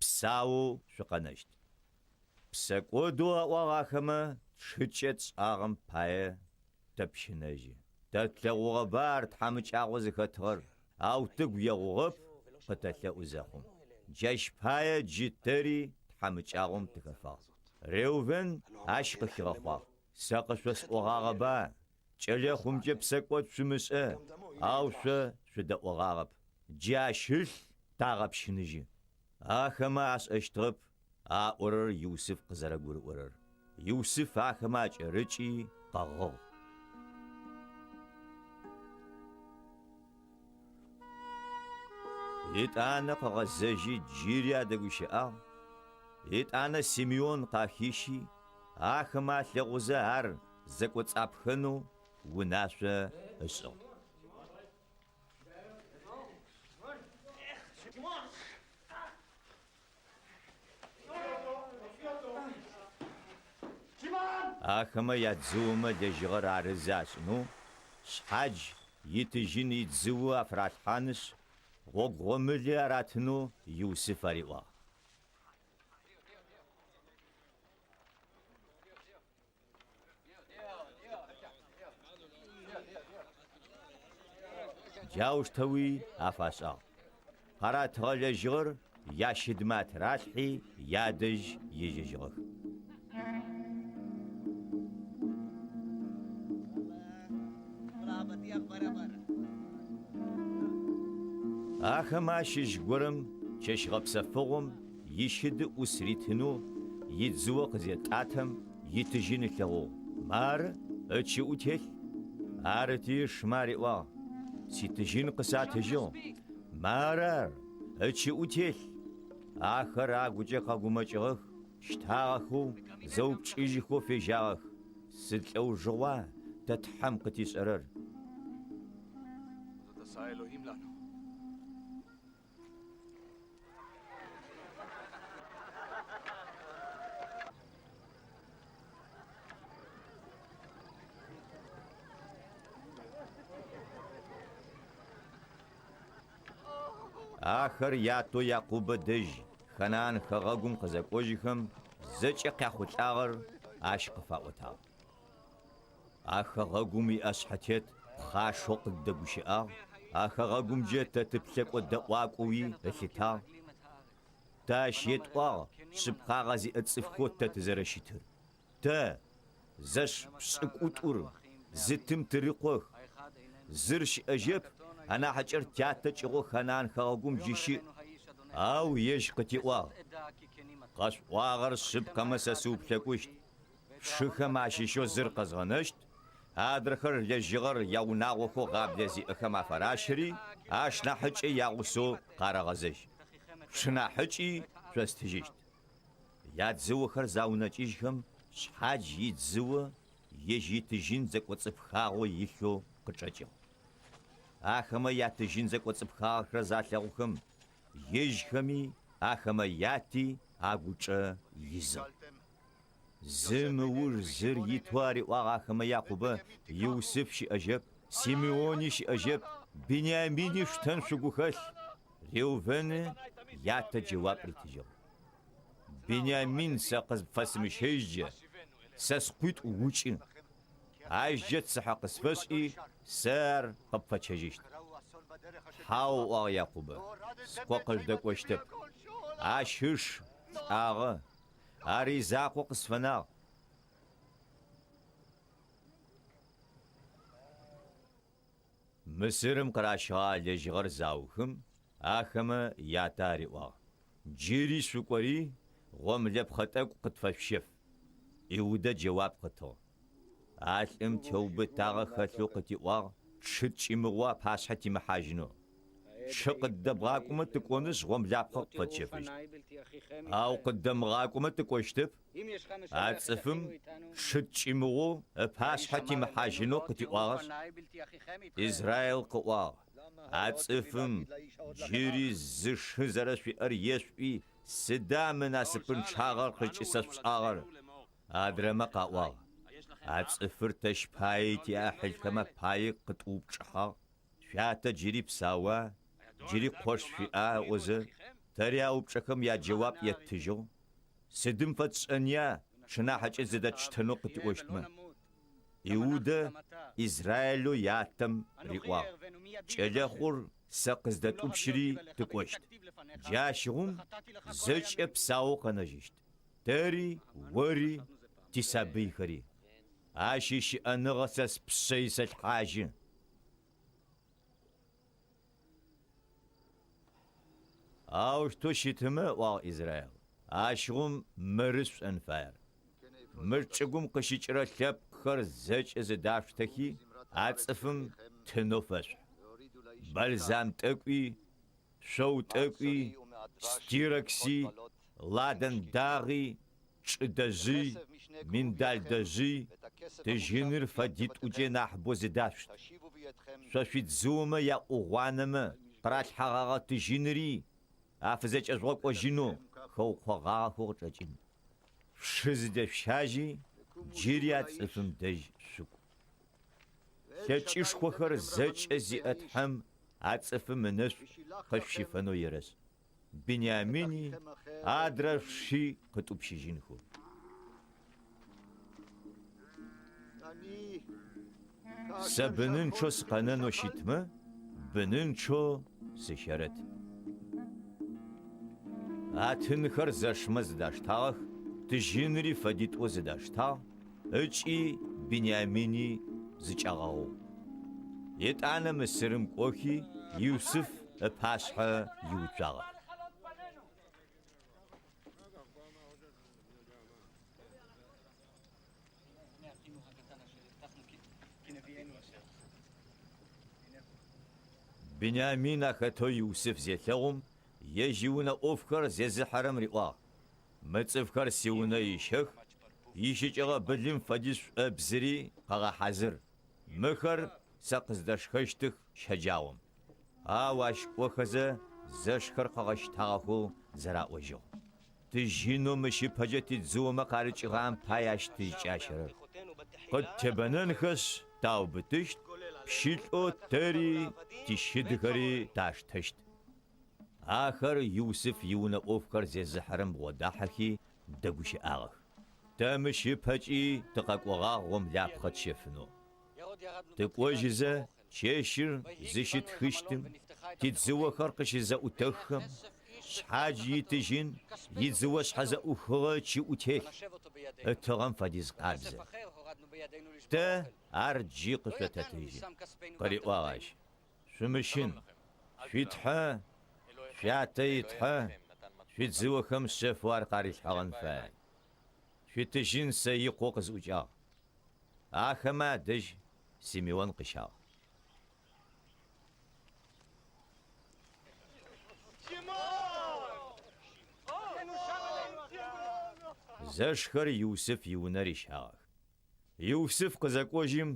بساو شقنشت بساقودو واغاخما شچت آغم پای تبشنجي تتلغو غبار تحمج آغوز خطغر او تقو يغوغب قتل ازاخم جاش پای جتري تحمج آغم تخفاق ريوفن عشق خيغخوا ساقشوس اوغاغبا چلي خمجي بساقوت شمسه او شده اوغاغب جاشل تاغب شنجي آخما عس اشتغب اورر يوسف قزرقور اورر يوسف آخما چرچي قغو يتانا قغزجي جيريا دقوشي أنا سيميون قاخيشي آخما لغوزار زكوت أبخنو وناشا أسو آخما يتزوما لجغر عرزاش نو شحاج يتجين يتزو أفراد حانش غوغوملي أراتنو يوسف أريوا جاوش توي أفاسا قرات غل جغر يا شدمات راسحي يا دج يجي جغر آخما شجغرم ششغب سفغم يشد أسريتنو يتزوق زيت آتم يتجين لغو مار اتشي اوتيل آرتي شماري وا سيتجين قساتجو مارر اتشي اوتيل آخر آگوجه قاقومجغخ شتاغخو زوب چيجيخو فيجاغخ سدلو جوا تتحم قتيس أرر
זאת עשה אלוהים לנו.
آخر ياتو يعقوب دج خنان خغاقوم قزاقوجيخم زجي قاخوش آغر عاشق فاوتا آخغاقومي أسحتيت خاشوق الدقوشي آخغاقوم جيت تتبسك ودقواقوي لثتا تاشيت سبقا غازي اتصفكوت تتزرشيتر تا زش بسقوتور زتم تريقوخ زرش أجيب أنا حجر تياتا چغو خنان خاقوم جيشي أو يشقتي قاش واغر سبقا مساسوب لكوشت شخا ماشيشو زرقا زغنشت هادرخر يجغر يوناغوخو غاب لزي اخما فراشري اشنا حجي ياغوسو قارغزش شنا حجي شستجيشت يادزو خر زاوناچيشخم شحاج يدزو يجي تجين زكوصفخاغو يخو قچاچو آخما ياتجين زكوصفخاغ رزالغوخم يجخمي آخما ياتي آگوچا يزم زمور زر يتواري واغاخما يعقوب يوسف شي أجب سيميوني شي أجب بنياميني شتن شغوخل ريوفن ятэ джэуап ритыжьыгъ. Беньямин сэ къызфэсымыщэжьэ, сэ скъуитӏу укӏы. Ажьэ цыхьэ къысфэшӏи, сэ ар къыпфэчэжьыщт. Хьау ӏуагъ Якъубэ, скӏо къыждэкӏощтэп. Ащ ышш, лӏагъэ, ар изакъо къысфэнагъ. Мысырым къыращыгъа лэжьыгъэр заухэм ахэмэ ятэ ариӏуагъ. Джыри шъукӏори гъомлэпхъэ тӏэкӏу къытфэшъущэф. Иудэ джэуап къытыгъ. Алӏым теубытагъэ хэлъэу къытиӏуагъ, чъыг кӏимыгъо пашъхьэ тимыхьажьынэу. Чъы къыддэбгъакӏомэ тыкӏонышъ гъомлапхъэ къыпфэтщэфыщт. Ау къыддэмыгъакӏомэ тыкӏощтэп. А цӏыфым чъыг кӏимыгъо пашъхьэ тимыхьажьынэу къытиӏуагъэшъ. Израил къыӏуагъ. А цӏыфым джыри зы шы зэрэшъуиӏэр ешъуи, сыда мы насыпын чъагъэр къыкӏысэшъуагъэр? Адрэмэ къаӏуагъ. А цӏыфыр тэщ паи тиӏахьылхэмэ паи къытӏупчӏыхьагъ. Шъуатэ джыри псауа, джыри къош шъуиӏа ыӏозэ. Тэри аупчӏэхэм яджэуап еттыжьыгъ. Сыдым фэд шӏэния чъынахьыкӏэ зыдэтщтэнэу къытиӏощтмэ. Иудэ Израилу ятэм риӏуагъ. Кӏэлэхъур сэ къыздэтӏупщыри тыкӏощт. Джащыгъум зэкӏэ псауэу къэнэжьыщт. Тэри ори тисабыйхэри. Ащ ищыӏэныгъэ сэ спшъэ исэлъхьажьы. Ау шту щытымэ ӏуагъ Израил. Ащыгъум мыры шӏэн фаер. Мыр чӏыгум къыщыкӏрэ лъэпкъхэр зэкӏэ зыдафштэхи, а цӏыфым тынэу фэшӏу. Бальзам тӏэкӏуи, шъоу тӏэкӏуи, стирокси, ладан дагъи, чӏыдэжъи, миндалдэжъи, тыжьыныр фэдитӏукӏэ нахь бо зыдафшт. Шъошъуитзыумэ яӏугъуанэмэ къыралъхьэгъагъэ тыжьынри, афызэкӏэжъугъэкӏожьынэу хэукъуэгъагъэхэу къычӏэкӏын. Шы зыдэшъущажьи, джыри а цӏыфым дэжь шъукӏу. Лъэкӏышхохэр зэкӏэ зиӏэ тхьэм а цӏыфым ынэшӏу къэшъущыфэнэу ерэшӏ. Беньямини адрэ шъи къытӏупщыжьынхэу. Сэ бынынчъо сыкъэнэнэу щытмэ, бынынчъо сыщэрэт. А тынхэр зэшмэ зыдаштагъэх, тыжьынри фэдитӏо зыдаштагъ, ыкӏи Беньямини зыкӏэгъэгъу. Етӏанэ Мысырым кӏохи, Иусыф пашъхьэ иуцуагъэ. Беньямин ахэтэу Иусыф зелъэгъум, ежьиунэ ӏофхэр зезыхьэрэм риӏуагъ. Мы цӏыфхэр сиунэ ищэх, ищыкӏэгъэ былым фэдиз шӏуэбзыри къэгъэхьазыр. Мыхэр сэ къыздэшхэщтых щэджагъом. Ау ащкӏохэзэ зэшхэр къэгъэщтагъэхэу зэраӏожьыгъ. Тыжьынэу мыщыпэкӏэ тидзыумэ къарыкӏыгъам пай ащ тызкӏащэрэр. Къыттебэнэнхэш таубытыщт, пщылӏэу тэри тищыдхэри таштэщт. Ахэр Иусыф иунэ ӏофхэр зезыхьэрэм бгъодахьэхи, дэгущыӏагъэх. Тэ мыщыпэкӏи тыкъэкӏуэгъагъ гъомлапхъэ тщэфынэу. Тыкӏожьызэ чэщыр зыщытхыщтым, тидзыохэр къыщызэӏутэххэм, шъхьадж итыжьын, идзыо шъхьэзэӏухыгъэ чиӏутелъ, ытыгъэм фэдиз къабзэ. Тэ ар джы къышъотэтыжьы. Къыриӏуагъ ащ: шъумыщын, шъуитхьэ, шъуятэ итхьэ, шъуидзыохэм шъэфэу ар къарилъхьэгъэн фай. Шъуитыжьын сэ икъоу къызӏукӏагъ. Ахэмэ адэжь Симеон къыщагъ. Зэшхэр Иусыф иунэр ищагъэх. Иусыф къызэкӏожьым,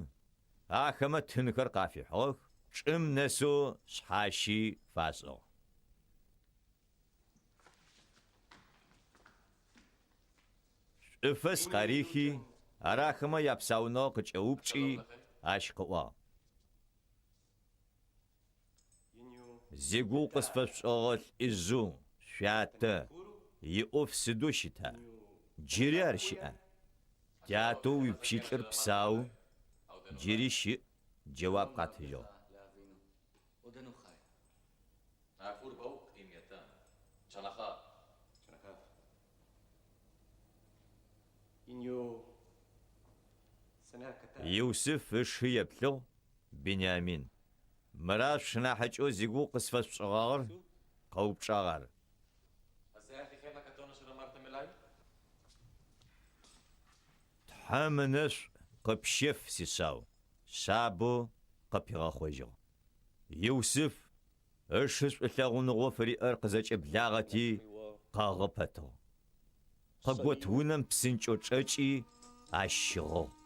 ахэмэ тынхэр къафихьыгъэх, чӏым нэсэу шъхьащи фашӏыгъ. Шӏыфэс къарихи, арахэмэ япсаунэгъэ къыкӏэупчӏи, ащ къыӏуагъ: зигугъу къысфэшӏыгъэ лӏыжъу شاتة يقف سدو شتا جري أرشئة تياتو يبشيتر بساو جري شئ جواب قاتجو
نافور بوق إميتان شنخا
إنيو سناكتا
يوسف إش هي بلو بنيامين مراد شناحجو زيقو قصفة شغار قوب شغار
أسيحي خينا كتونا شنو مرتم اللاي
تحمنش قبشف سيساو شابو قبيغا خوجو يوسف إشش إلاغون غوفري أرقزج إبلاغتي قاغبتو قاقوت ونم بسنجو تشاچي عشغو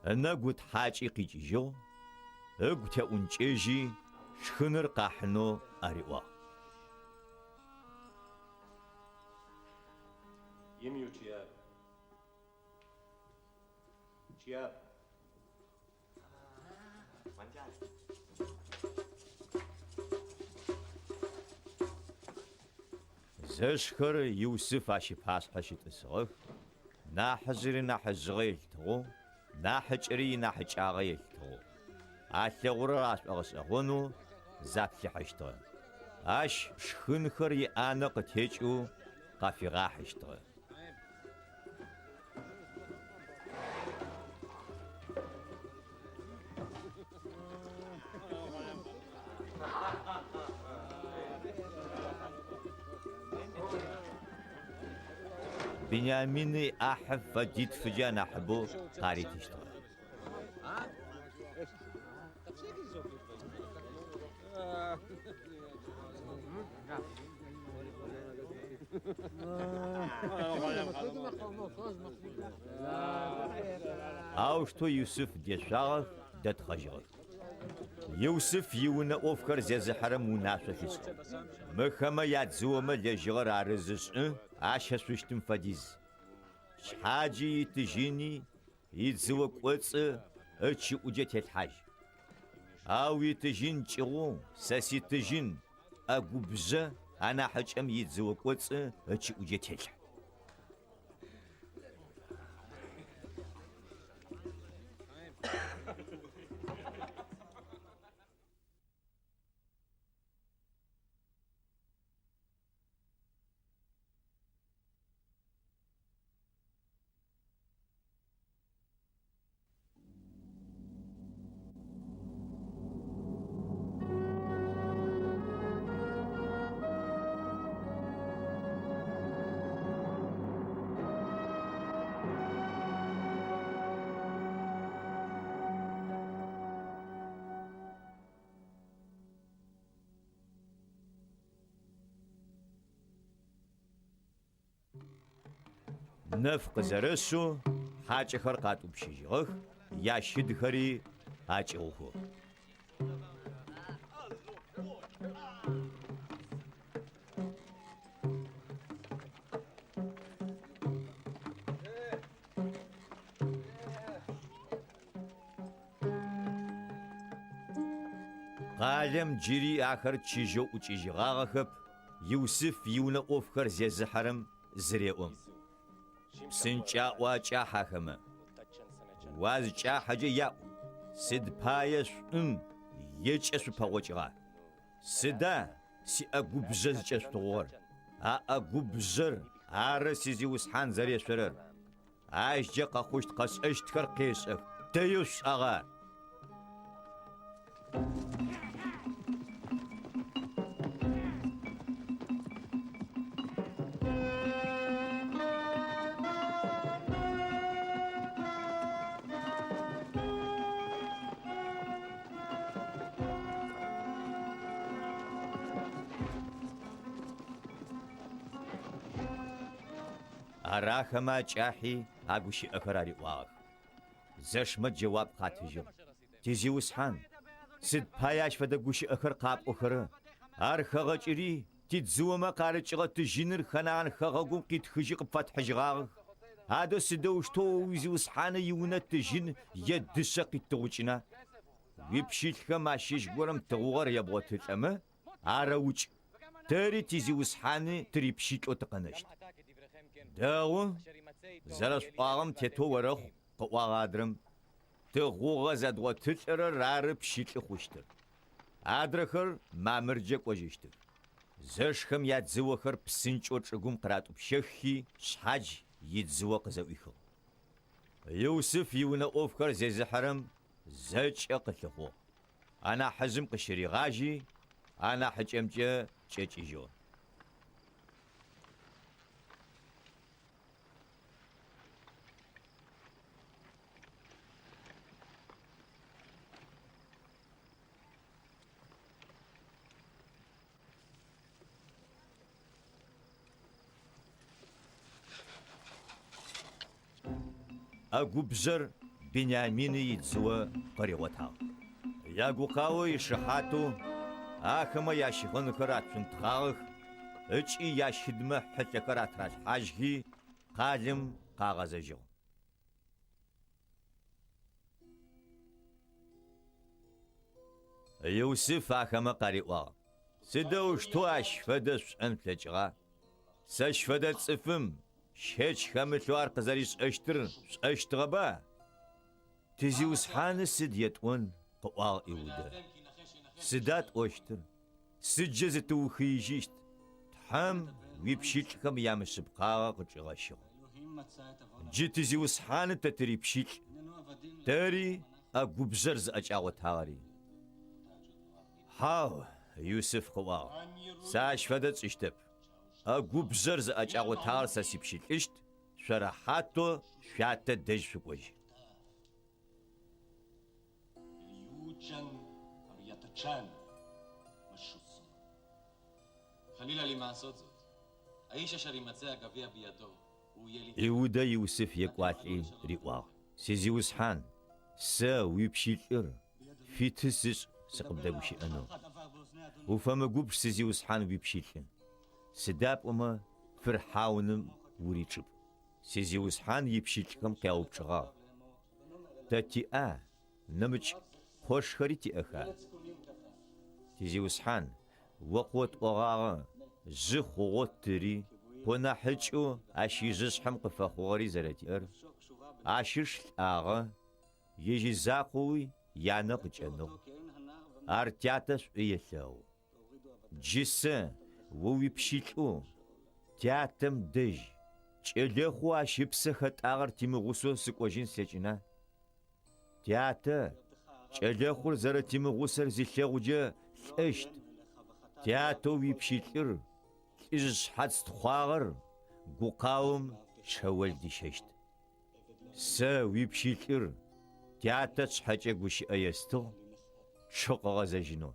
أنا قلت حاجي قيجيجو أقوت أنجيجي شخنر قاحنو أريوا
يميو جياب جياب
زشخر يوسف عشي باس حشي تسغف ناحزري ناحزغيل تو ناحجري ناحجاغيل تو أثغور راس أغسغونو زابلي حشتو أش شخنخر يانا قتيجو قافي غاحشتو بنياميني أحب فجيت فجانا حبو قاري تشتغل أوشتو يوسف دي شغف دت خجغل يوسف يونا أوفكر زي حرم مناسو فيسو مخما يادزوما لجغر عرزش عاشا سوشتم فديز شحاجي يتجيني يتزوك وطس اتشي وجت الحاج أو يتجين جغو ساسي تجين أقو بزا أنا حجم يتزوك وطس اتشي وجت الحاج نفق زرسو حاجة خرقات بشيجغ ياشد خري حاجة وخو قالم جيري آخر تشيجو وتشيجغاغخب يوسف يونا أوفكر زيزحرم زريقوم سنجا واجا حاكمة وازجا حاجة ياو سد بايش يجسو باوجغا سدا سي أقو بزر جستوغر أقو بزر عارسي زي وسحان زري شرر عايش جا قاقوشت قاس اشتكر قيسك تيوش أغار أراخما جاحي هاقوشي أخراري واغ زشمت جواب قاتجو تزيوسحان سد باياش فدا غوشي اخر قاب اخر ار خغچري تزوما قارچغه تجينر خنان خغغون قيت خجي قفات حجغا هذا سدوشتو يزيوسحان يونت تجين يد شقي توچنا ويبشيل خماشيش غورم تغور يبوت اما اراوچ تري تزيوسحان تريبشيل اوتقنشت داو زرس قام تتو ورخ قواغادرم تغوغ زدغو تشر رارب شيل خوشتر ادرخر مامرجه قوجشتر زشخم يادزوخر بسنچو چغوم قراتو بشخي شحاج يدزو قزويخو يوسف يونا اوفكر زيزحرم زج اقلخو انا حزم قشري غاجي انا حجمجه چچيجو أجوبزر بنيامين يتزوى قريوتها ياغو قاوي يشحاتو آخما ياشيخون كرات فنتخاخ اچي ياشدمه حتى كرات راج حاجهي قالم قاغزجو يوسف آخما قريوا سدوش تواش فدس انتلجغا ساش فدس افم شهج خملوار قزاريس اشتر اشتغبا تزيوسحان سديتون قوال ايودا سدات اشتر سجز توخيجيشت تحم ويبشيت خم يامس بقاغا قجغاشو جي تزيوسحان تتري بشيت تاري اقوبزرز اجاوت هاري هاو يوسف قوال ساش فدت اشتب أجوبزر أجاوتار ساسيبشيل إشت شرحاتو شاتا دج شكوج
يوجن يتشان مشوس خليل لما صوت أيش شري متساق فيها بيدو
يودا يوسف يقواتي ريوا سيزيوسحان سا ويبشيل في تسس سقبداوشي أنو وفما جوبش سيزيوسحان ويبشيل سداب وما فرحاونم وريتشب سيزيوسحان يبشيتكم قاوبشغا تاتي نمج خوش خريتي اخا تيزيوسحان وقوت وغاغا زخوغوت تري هنا حجو اشي زشحم قفاخوري زراتي اشيش اغا يجي زاقوي يانق جنو ارتياتش ايثاو جسن وويبشيلو تياتم دج چلخو اشيبسخت اغر تيمغوسو سقوجين سيچنا تياتا چلخو زر تيمغوسر زيلخوجه اشت تياتو ويبشيلر إز حدست خواغر قوقاوم شوال ديششت سا ويبشيلر تياتا تشحاجه قوشي ايستو شق غزاجنو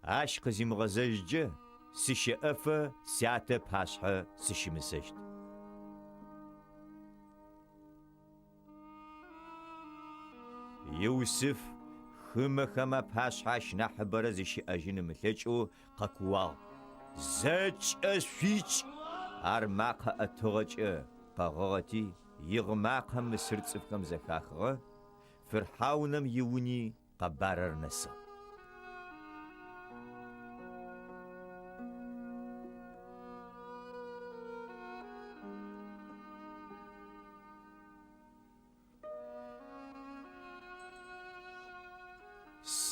عشق زيم غزاجه سيشي أفا سياتا باشحة سيشي مسجد يوسف خما باشحة شناح برزيشي أجين ملتشو قاكوا زاج أسفيج أرماق أتغج قاغغتي يغماق مسرتسفكم زكاخغ فرحاونم يوني قبارر نسا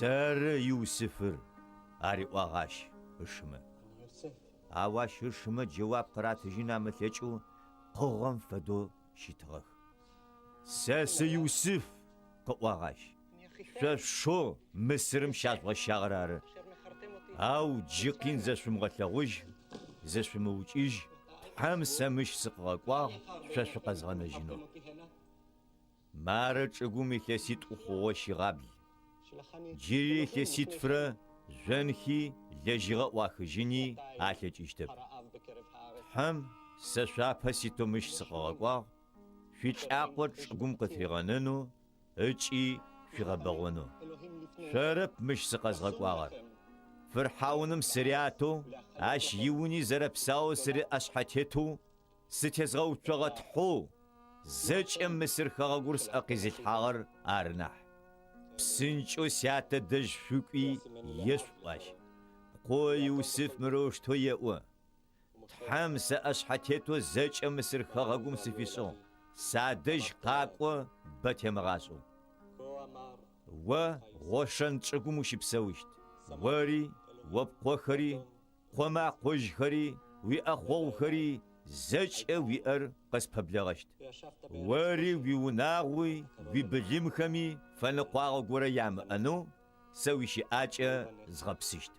سر يوسفر أري واغاش اشمه اواش اشمه جواب قرات جينا متلچو قوغم فدو شيتغ ساس يوسف قواغاش شو مسرم شاغ شاغرار او جيقين زشم غتلغوج زشم وجيج حمسه مش سقوا شاش قزغنا جينو مارچ غومي كسيت خوشي غابل جيري كسيت فرا جنخي لجيغا واخجيني اتلچيشتب حم سشا پسيتو مش سقوا في چاقوت غوم قتيغاننو اچي شغبغونو شرب مش سقزغك واغر فرحاونم سرياتو اش يوني زربساو سري اشحتيتو ستيزغو تشغت حو زج ام مسر خغورس اقيزل حاغر ارنح بسنچو سياته دج شوقي يسواش قو يوسف مروش تو يو تحمس اشحتيتو زج ام مسر خغوم سفيسو سادج قاقو بتمغاسو و غوشن چقومو شبسويشت وري وبقوخري قوما قوجخري وي اخوخري زج وير قس ببلغشت وري ويوناغوي وي بليمخمي فنقواغو غورا يام انو سويشي اچا زغبسشت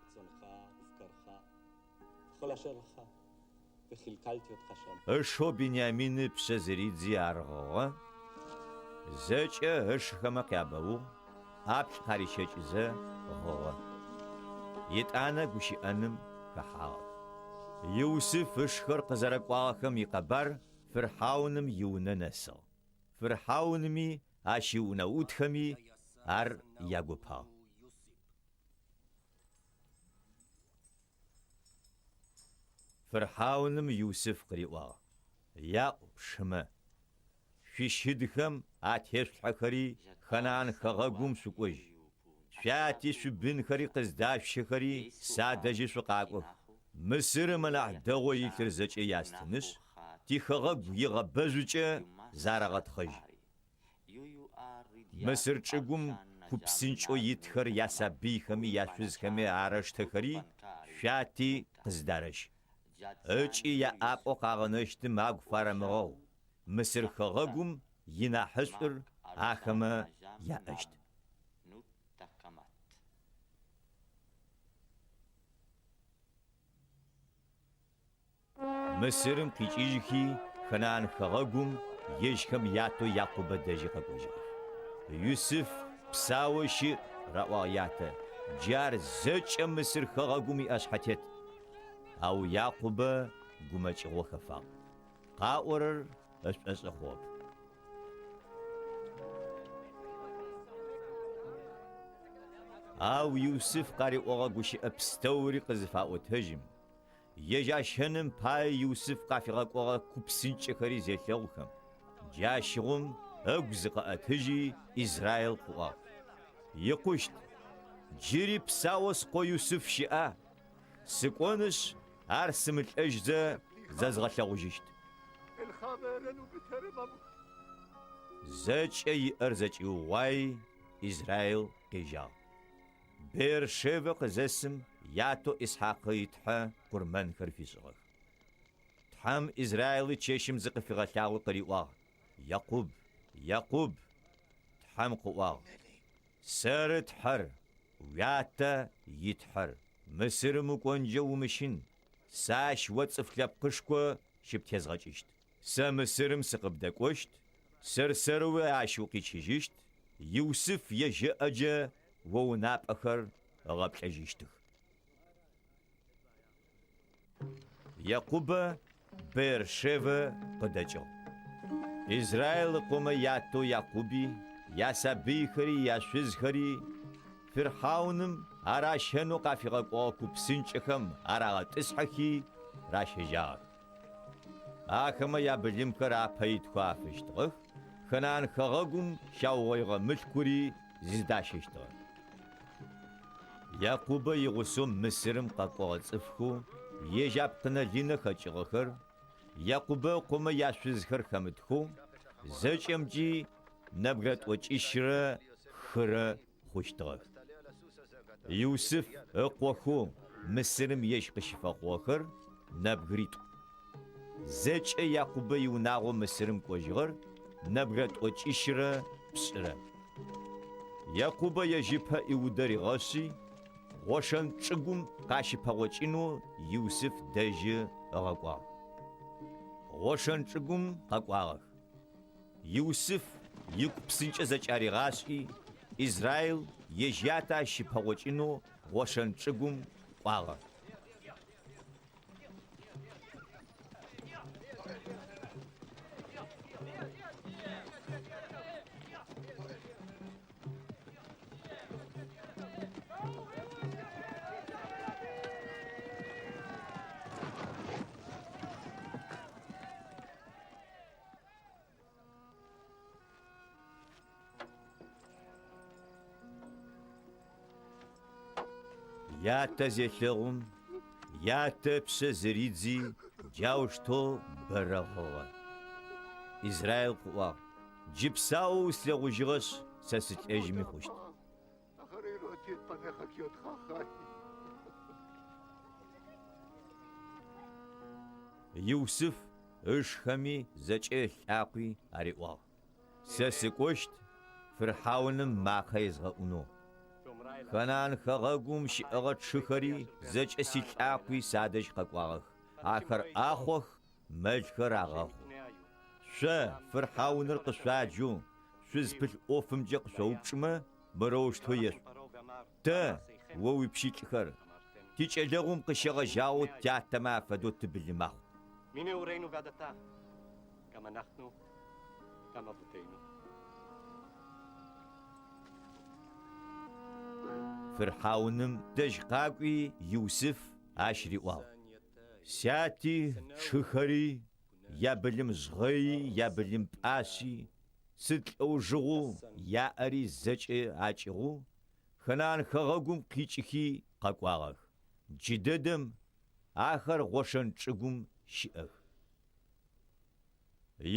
اشو بنيامين بشزريدزي ارغوغا زج اشخما قيابو ابش قاريشج زه غوغا يتانا غوشي انم كحاغ يوسف اشخر قزرقواخم يقبر فرحاونم يونا نسل فرحاونمي اشيونا اوتخمي ار ياغوبا فرحاونم يوسف قريوا يا شما في شدخم اتيش حخري خنان خغغوم سوكوج شاتي شبن خري قزداف شخري سادجي سوقاقو مصر منع دغوي كرزچ ياستنش تي خغغ يغبزوچ زارغت خج مصر چگوم كوبسنچو يتخر ياسبي خمي ياشوز خمي عرشتخري شاتي قزدارش اچي يا اقو قاغنشت ماغ فرمغو مصر خغغوم ينحشر اخما يا اشت مصرم قيچيجي خنان خغغوم يشكم ياتو يعقوب دجي قوجا يوسف بساوشي رواياته جار زچ مصر خغغومي اشحتت او يعقوب غومچ وخفا قاورر اس خوب او يوسف قاري اوغوشي ابستوري قزفاو تهجم يجاشنم باي يوسف قافيغا قوغا كوبسنچ خري زيلوخم جاشغم اغزقا اتجي اسرائيل قوا يقوشت جيري بساوس قو يوسف شيا سقونش ارسمل اجزا زازغلغوجشت زچ اي ارزچ واي اسرائيل قيجا بير شيفا قزسم ياتو اسحاق يتحا قرمان خرفي صغر تحم اسرائيل تشيشم زق في غلاو قريوا يعقوب تحم قوا سرت حر وياتا يتحر مصر مقونجو مشين ساش وصف لبقشكو شبتيزغچشت سمصرم سقبدقوشت سرسرو عاشوقي چيجشت يوسف يجي اجا ووناب اخر غبلجشت يعقوب بيرشيفا قدجو اسرائيل قوم ياتو يعقوبي ياسبي خري ياشوز خري فرحاونم اراشنو قافيغا قوكو بسنچخم اراغا تسحكي راشجار اخما يا بليم خرا پيت خوافشتغ خنان خغغوم شاوغيغا ملكوري زداششتغ يعقوب يغسوم مصرم قاقوغا صفخو يجابقنا لينا خچغخر يعقوب قوم ياشوزخر خمدخو زچمجي نبغت وچشره خره خوشتغ يوسف اقوخو مصرم يشقش فقوخر نبغريت زچ يعقوب يوناغو مصرم قوجغر نبغت وچشره بسره يعقوب يجيبها يودري غاشي وشن چگوم قاشي پاوچينو يوسف دجي اغاقوا وشن چگوم قاقوا يوسف يكبسنچ زچاري غاشي اسرائيل يجياتا شپاوچينو وشن چگوم قاغا Ятэ зелъэгъум ятэ пшъэ зыридзи джаущтэу бэрэгъыгъэ. Израил къыӏуагъ. Джы псауэу слъэгъужьыгъэщ сэ сылӏэжьми хъущт. Иусыф ышхэми зэкӏэ лӏакъуи ариӏуагъ. Сэ сыкӏощт Фырхьауным макъэ езгъэӏунэу. Ханан хэгъэгум щыӏэгъэ чъыхэри зэкӏэ силӏакъуи садэжь къэкӏуагъэх. Ахэр ӏахъох, мэлхэр агъэхъу. Шъо Фырхьауныр къышъуаджэу шъузпылъ ӏофымкӏэ къышъоупчӏмэ бэрэущтэу ешӏу. Тэ о уипшъитӏхэр тикӏэлэгъум къыщегъэжьагъэу тятэмэ афэдэу тыбылымагъ.
מיני הורינו ועד עתה, גם אנחנו, גם אבותינו.
Фырхьауным дэжь къакӏуи Иусыф ащ риӏуагъ. Сяти чъыхэри ябылым жъгъэи ябылым пӏаши сыд лӏэужьыгъу яӏэри зэкӏэ акӏыгъу Ханан хэгъэгум къикӏыхи къэкӏуагъэх. Джыдэдэм ахэр гъошэн чӏыгум щыӏэх.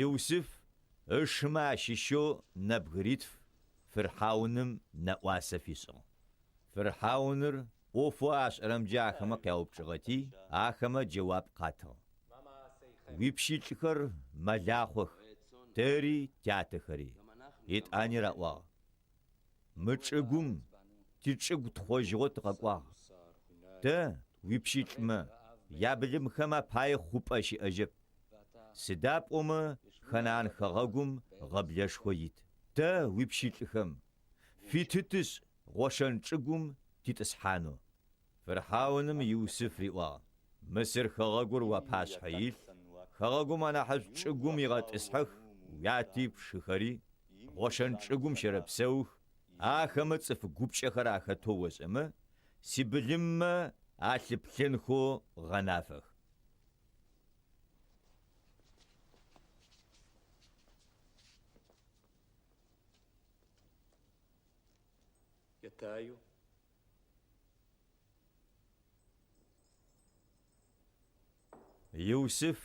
Иусыф ышмэ ащыщэу нэбгыритф Фырхьауным нэӏуасэ фишӏыгъ. Фырхьауныр ӏофэу ашӏэрэмкӏэ ахэмэ къяупчӏыгъэти ахэмэ джэуап къатыгъ. Уипшъитӏхэр мэлахъох, тэри тятэхэри. Итӏани раӏуагъ. Мы чӏыгум тичӏыгу тхъожьыгъо тыкъэкӏуагъ. Тэ уипшъитӏмэ ябылымхэм апае хъупӏэ щыӏэжьэп. Сыда пӏомэ Ханан хэгъэгум гъэблэшхо ит. Тэ уипшъитӏхэм фитытышъ гъошэн чӏыгум титӏысхьанэу. Фырхьауным Иусыф риӏуагъ. Мысыр хэгъэгур уапашъхьэ илъ. Хэгъэгум анахьышъ чӏыгум игъэтӏысхьэх. Уяти пшыхэри гъошэн чӏыгум щэрэпсэух. Ахэмэ цӏыф гупчӏэхэр ахэтэу ошӏэмэ сибылыммэ алъыплъэнхэу гъэнафэх.
יתאיו,
Иусыф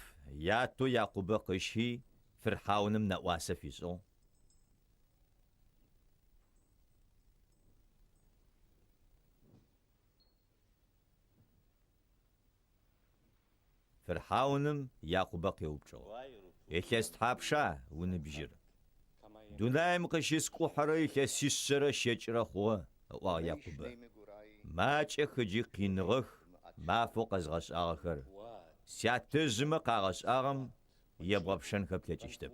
яту Якъубэ къыщхи Фырхьауным нэӏуасэ фишӏыгъ. Фырхьауным Якъубэ къеупчӏыгъ. Илъэс тхьапша уныбжьыр? Дунаим къыщыскӏухьэрэ илъэсищэрэ щэкӏрэ хъугъэ, ыӏуагъ Якъубэ. Макӏэх ыджы къиныгъэх, мафэу къэзгъэшӏагъэхэр. Сятэжъымэ къагъэшӏагъэм ебгъэпшэн хэплъэкӏыщтэп.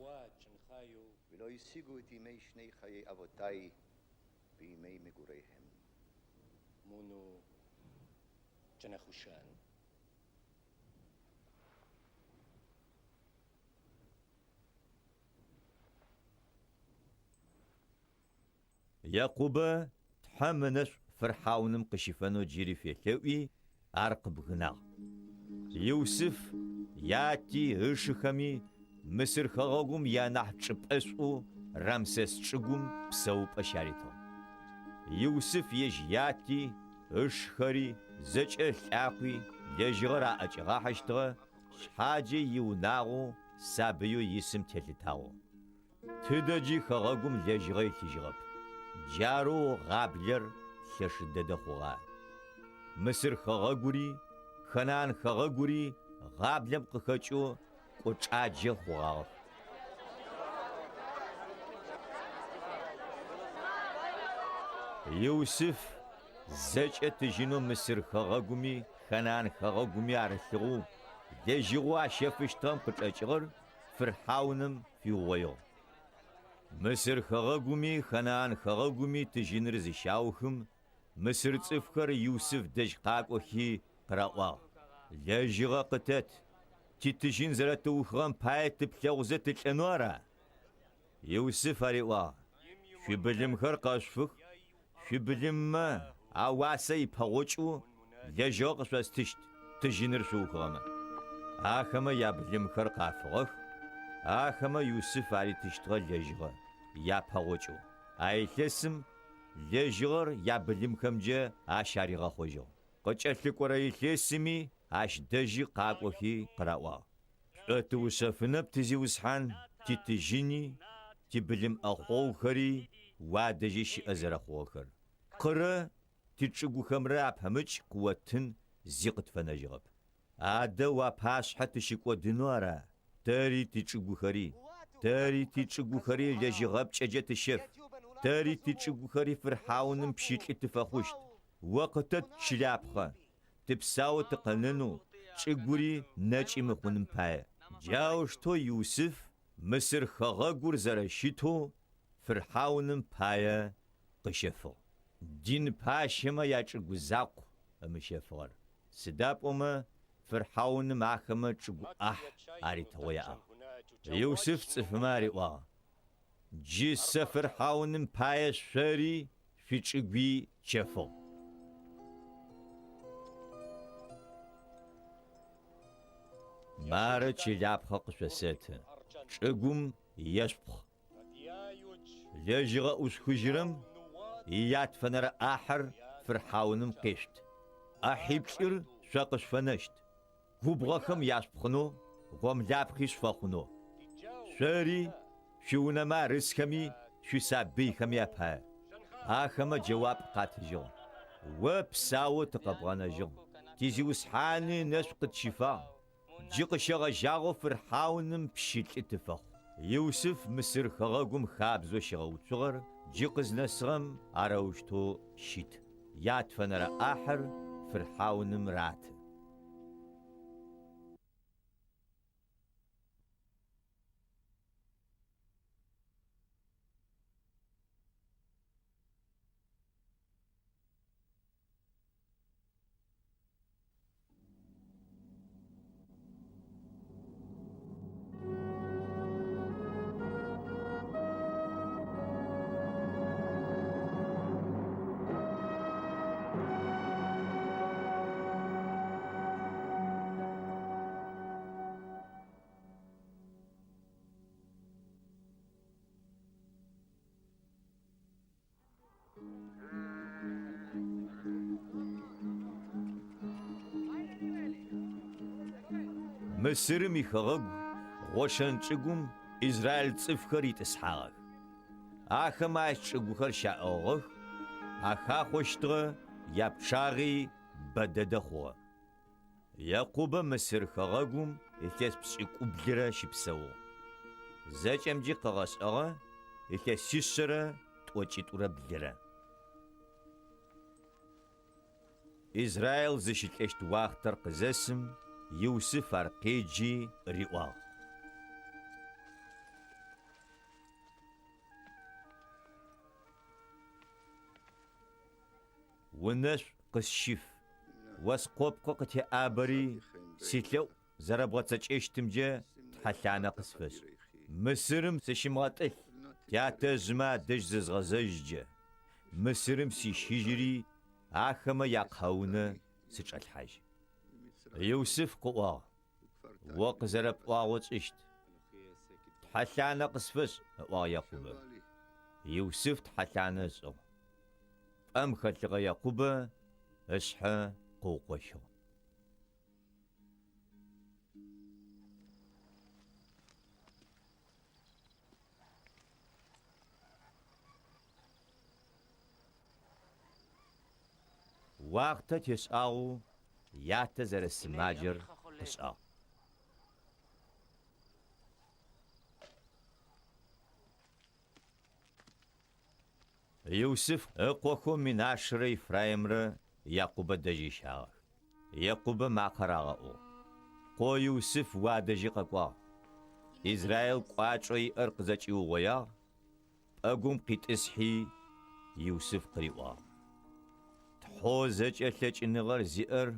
ולא השיגו את ימי שני חיי אבותיי בימי מגוריהם.
מונו ג'נחושן.
Якъубэ тхьэм ынэшӏу Фырхьауным къыщыфэнэу джыри фелъэӏуи ар къыбгынагъ. Иусыф яти ышыхэми Мысыр хэгъэгум янахь чӏыпӏэшӏу Рамсес чӏыгум псэупӏэ щаритыгъ. Иусыф ежь яти ышхэри зэкӏэ лӏакъуи лэжьыгъэр аӏэкӏыгъахьэщтыгъэ шъхьаджэ иунагъоу сабыеу исым телъытагъэу. Тыдэджи хэгъэгум лэжьыгъэ илъыжьыгъэп. Джароу гъаблэр лъэшы дэдэ хъугъа. Мысыр хэгъэгури Ханан хэгъэгури гъаблэм къыхэкӏэу кӏочӏаджэ хъугъагъэх. Иусыф зэкӏэ тыжьынэу Мысыр хэгъэгуми Ханан хэгъэгуми арылъыгъэу лэжьыгъэу ащэфыщтыгъэм къычӏэкӏыгъэр Фырхьауным фигъоигъ. Мысыр хэгъэгуми Ханан хэгъэгуми тыжьыныр зыщаухым Мысыр цӏыфхэр Иусыф дэжь къакӏохи къыраӏуагъ. Лэжьыгъэ къытэт. Титыжьын зэрэтыухыгъэм пае тыплъэгъузэ тылӏэнэу ара? Иусыф ариӏуагъ. Шъуибылымхэр къэшъуфых. Шъуибылыммэ ауасэ ипэгъокӏу лэжьыгъэ къышъостыщт тыжьыныр шъуухыгъэмэ. Ахэмэ ябылымхэр къафыгъэх. Ахэмэ Иусыф аритыщтыгъэ лэжьыгъэ япэгъокӏу. Аилъэсым лэжьыгъэр ябылымхэмкӏэ ащ аригъэхъожьыгъ. Къыкӏэлъыкӏорэ илъесыми ащ дэжьи къакӏохи къыраӏуагъ. Шӏотыушъэфынэп тызиусхьан титыжьыни тибылым ӏэхъоухэри уадэжьи щыӏэ зэрэхъугъэхэр. Къырэ тичӏыгухэмрэ апэмыкӏ къуотын зи къытфэнэжьыгъэп. Адэ уапашъхьэ тыщыкӏодынэу ара. Тэри тичӏыгухэри, тэри тичӏыгухэри лэжьыгъэпкӏэкӏэ тыщэф. Тэри тичӏыгухэри фырхьауным пщылӏи тыфэхъущт. О къытэт чылапхъэ. Тыпсауэ тыкъэнэну чӏыгури нэкӏи мыхъуным пае. Джаущто Иусиф Мысыр хэгъэгур зэрэщытэу фырхьауным пае къыщэфыгъ. Дин пащэмэ ячӏыгузакъу ымыщэфыгъэр. Сыда пӏомэ фырхьауным ахэмэ чӏыгу ӏахь аритыгъо яӏагъ. Иусиф цӏыфмэ ариӏуагъ. Джы сэ фырхьауным пае шъори шъуичӏыгуи чэфыгъ. Марэ чылапхъэ къышъосэты. Чӏыгум ешъпхъ. Лэжьыгъэ ӏушхыжьырэм иятфэнэрэ ӏахьэр фырхьауным къешъут. ӏахьиплӏыр шъо къышъуфэнэщт. Губгъэхэм яшъпхъынэу гъомлапхъи шъуфэхъунэу. Шъори шъуиунэмэ арысхэми шъуисабыйхэми апае. Ахэмэ джэуап къатыжьыгъ. О псауэ тыкъэбгъэнэжьыгъ. Тизиусхьани нэшӏу къытщыфагъ. Джы къыщегъэжьагъэу фырхьауным пщылӏи тыфэхъу. Иусиф Мысыр хэгъэгум хабзэу щегъэуцугъэр джы къызнэсыгъэм арэущтэу щыт. Ятфэнэрэ ӏахьэр фырхьауным раты. Мысырым ихэгъэгу гъошэн чӏыгум Израиль цӏыфхэр итӏысхьагъэх. Ахэмэ ащ чӏыгухэр щаӏыгъэх. Ахахъощтыгъэ япчъагъи бэдэдэ хъугъэ. Якъубэ Мысыр хэгъэгум илъэс пшӏыкӏублырэ щыпсэугъ. Зэкӏэмджи къыгъэшӏэгъэ илъэсищэрэ тӏокӏитӏурэ блырэ. Израиль зыщылӏэщт уахътэр къызэсым Иусиф ар къеджи риӏуагъ. Унэшӏу къысщыф. Ос къопкъэ къытеӏабэри силъэӏу зэрэбгъэцэкӏэщтымкӏэ тхьэлъанэ къысфэшӏ. Мысырым сыщымыгъэтӏылъ. Тятэжъмэ адэжь зызгъэзэжькӏэ. Мысырым сищыжьыри ахэмэ якъхьэунэ сычӏэлъхьажь. Иусиф къыӏуагъ. О къызэрэпӏуагъо кӏыщт. Тхьэлъанэ къысфэшӏ ыӏуагъ Якъубэ. Иусиф тхьэлъанэ ышӏыгъ. Пӏэм хэлъыгъэ Якъубэ ышъхьэ къыукъощыгъ. Уахътэ тешӏагъэу ятэ зэрысымаджэр къышӏагъ. Иусиф ыкъохэу Минашрэ Ифраимрэ Якъубэ дэжь ищагъэх. Якъубэ макъэ рагъэӏугъ. Къо Иусиф уадэжьи къэкӏуагъ. Израиль кӏуачӏэ иӏэр къызэкӏиугъоягъ. Пӏэгум къитӏысхьи Иусиф къыриӏуагъ. Тхьо зэкӏэлъэкӏыныгъэр зиӏэр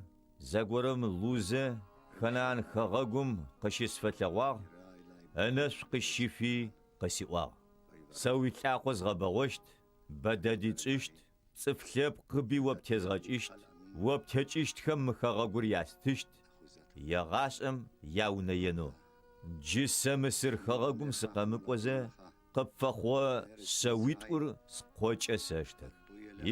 зэгорэм Лузэ Ханан хэгъэгум къыщысфэлъэгъуагъ. Ынэшӏу къыщыфи къысиӏуагъ. Сэ уилъакъо згъэбэгъощт. Бэдэди цӏыщт. Цӏыф лъэпкъ къыби о птезгъэкӏыщт. О птекӏыщтхэм мы хэгъэгур ястыщт. Егъашӏэм яунэенэу. Джы сэ Мысыр хэгъэгум сыкъэмыкӏозэ къыпфэхъугъэ шъэуитӏур скъокӏэ сэштэх.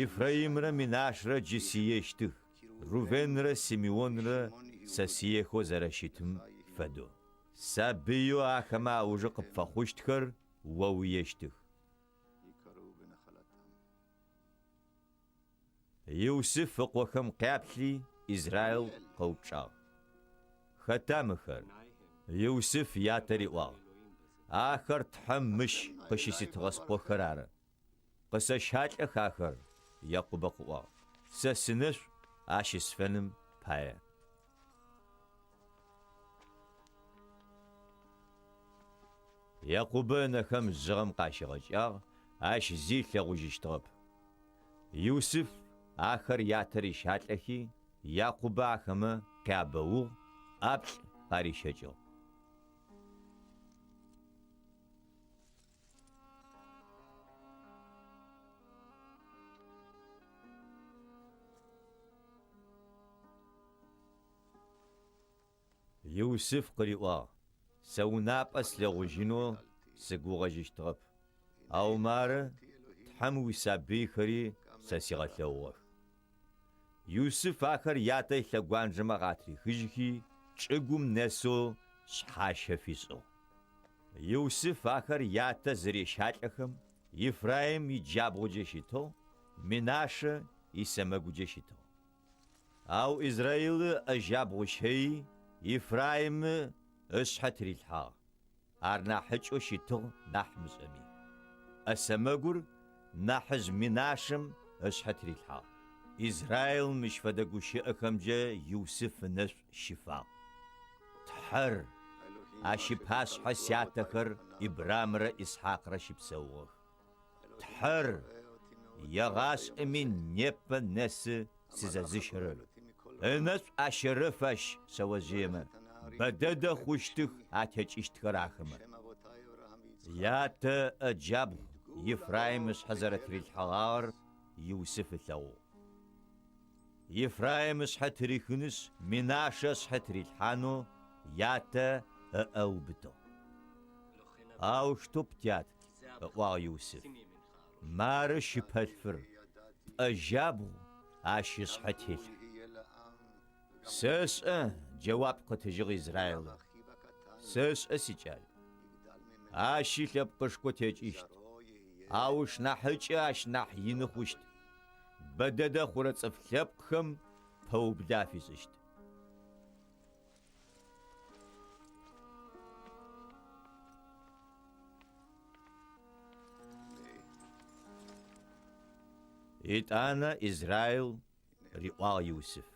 Ифраимрэ Минашрэ джы сиещтых. Рувенрэ Симеонрэ сасиехо зэрэщытым фэдэу. Сабыйо ахэмэ аужэ къыпфэхъущтхэр о уещтых. Иосиф ыкъохэм къяплъи Израил къэупчӏагъ. Хэта мыхэр? Иосиф ятэ риӏуагъ. Ахэр тхьэм мыщ къыщиситыгъэспӏохэр ары. Къысэщхьакӏэх ахэр, Якъубэ къыӏуагъ. Сэ сынэшӏу ащ исфэным пае. Якъубэ ынэхэм жьыгъэм къащегъэкӏагъ, ащ зи лъэгъужьыщтыгъэп. Иосиф ахэр ятэр ищалӏэхи, Якъубэ ахэмэ къябэугъ, ӏаплӏ къарищэкӏыгъ. Иосиф къыриӏуагъ. Сэ унапӏэ слэгъужьынэу сыгугъэжьыщтыгъэп. Ау мары тхьэм уисабыйхэри сэ сигъэлъэгъугъэх. Иосиф ахэр ятэ лъэгуанжэмэ къатрихыжьхи, чӏыгум нэсэу шъхьащэ фишӏыгъ. Иосиф ахэр ятэ зэрещалӏэхэм Ефраим иджабгъуджэ щытыгъ, Минашэ исэмэгуджэ щытыгъ. Ау Израил ыжабгъущъхьэи, Ефраим ышъхьэ трилъхьагъ. Ар нахьыкӏэу щытыгъ нахь мышӏэми. Ӏэсэмэгур нахьыжь Минашэм ышъхьэ трилъхьагъ. Израил мыщ фэдэ гущыӏэхэмкӏэ Иосиф ынэшӏу щыфагъ. Тхьэр ащыпашъхьэ сятэхэр Ибрамрэ Исхьакърэ щыпсэугъэх. Тхьэр егъашӏэми непэ нэсы сызэзыщэрэр. Ынэшӏу ащэрыфащ шъэожъыемэ. Бэдэдэ хъущтых атекӏищтхэр ахэмэ. Ятэ ыджабгъу Ефраим ышъхьэ зэрэтрилъхьэгъагъэр Иосиф ылъэгъугъ. Ефраим ышъхьэ трихынышъ, Минашэ ышъхьэ трилъхьанэу ятэ ыӏэубытыгъ. Ау шту птят, ыӏуагъ Иосиф. Мары щыпэлъфыр, пӏэжабгъу ащ ышъхьэ телъхь. Сэ шӏэ джэуап къытыжьыгъ Израил. Сэ шӏэ сикӏал. Ащи лъэпкъышхо текӏищт. Ауш нахьыкӏэ ащ нахь ины хъущт. Бэдэдэ хъурэ цӏыф лъэпкъхэм пэублэ фишӏыщт. Итӏанэ Израил риӏуагъ Иосиф.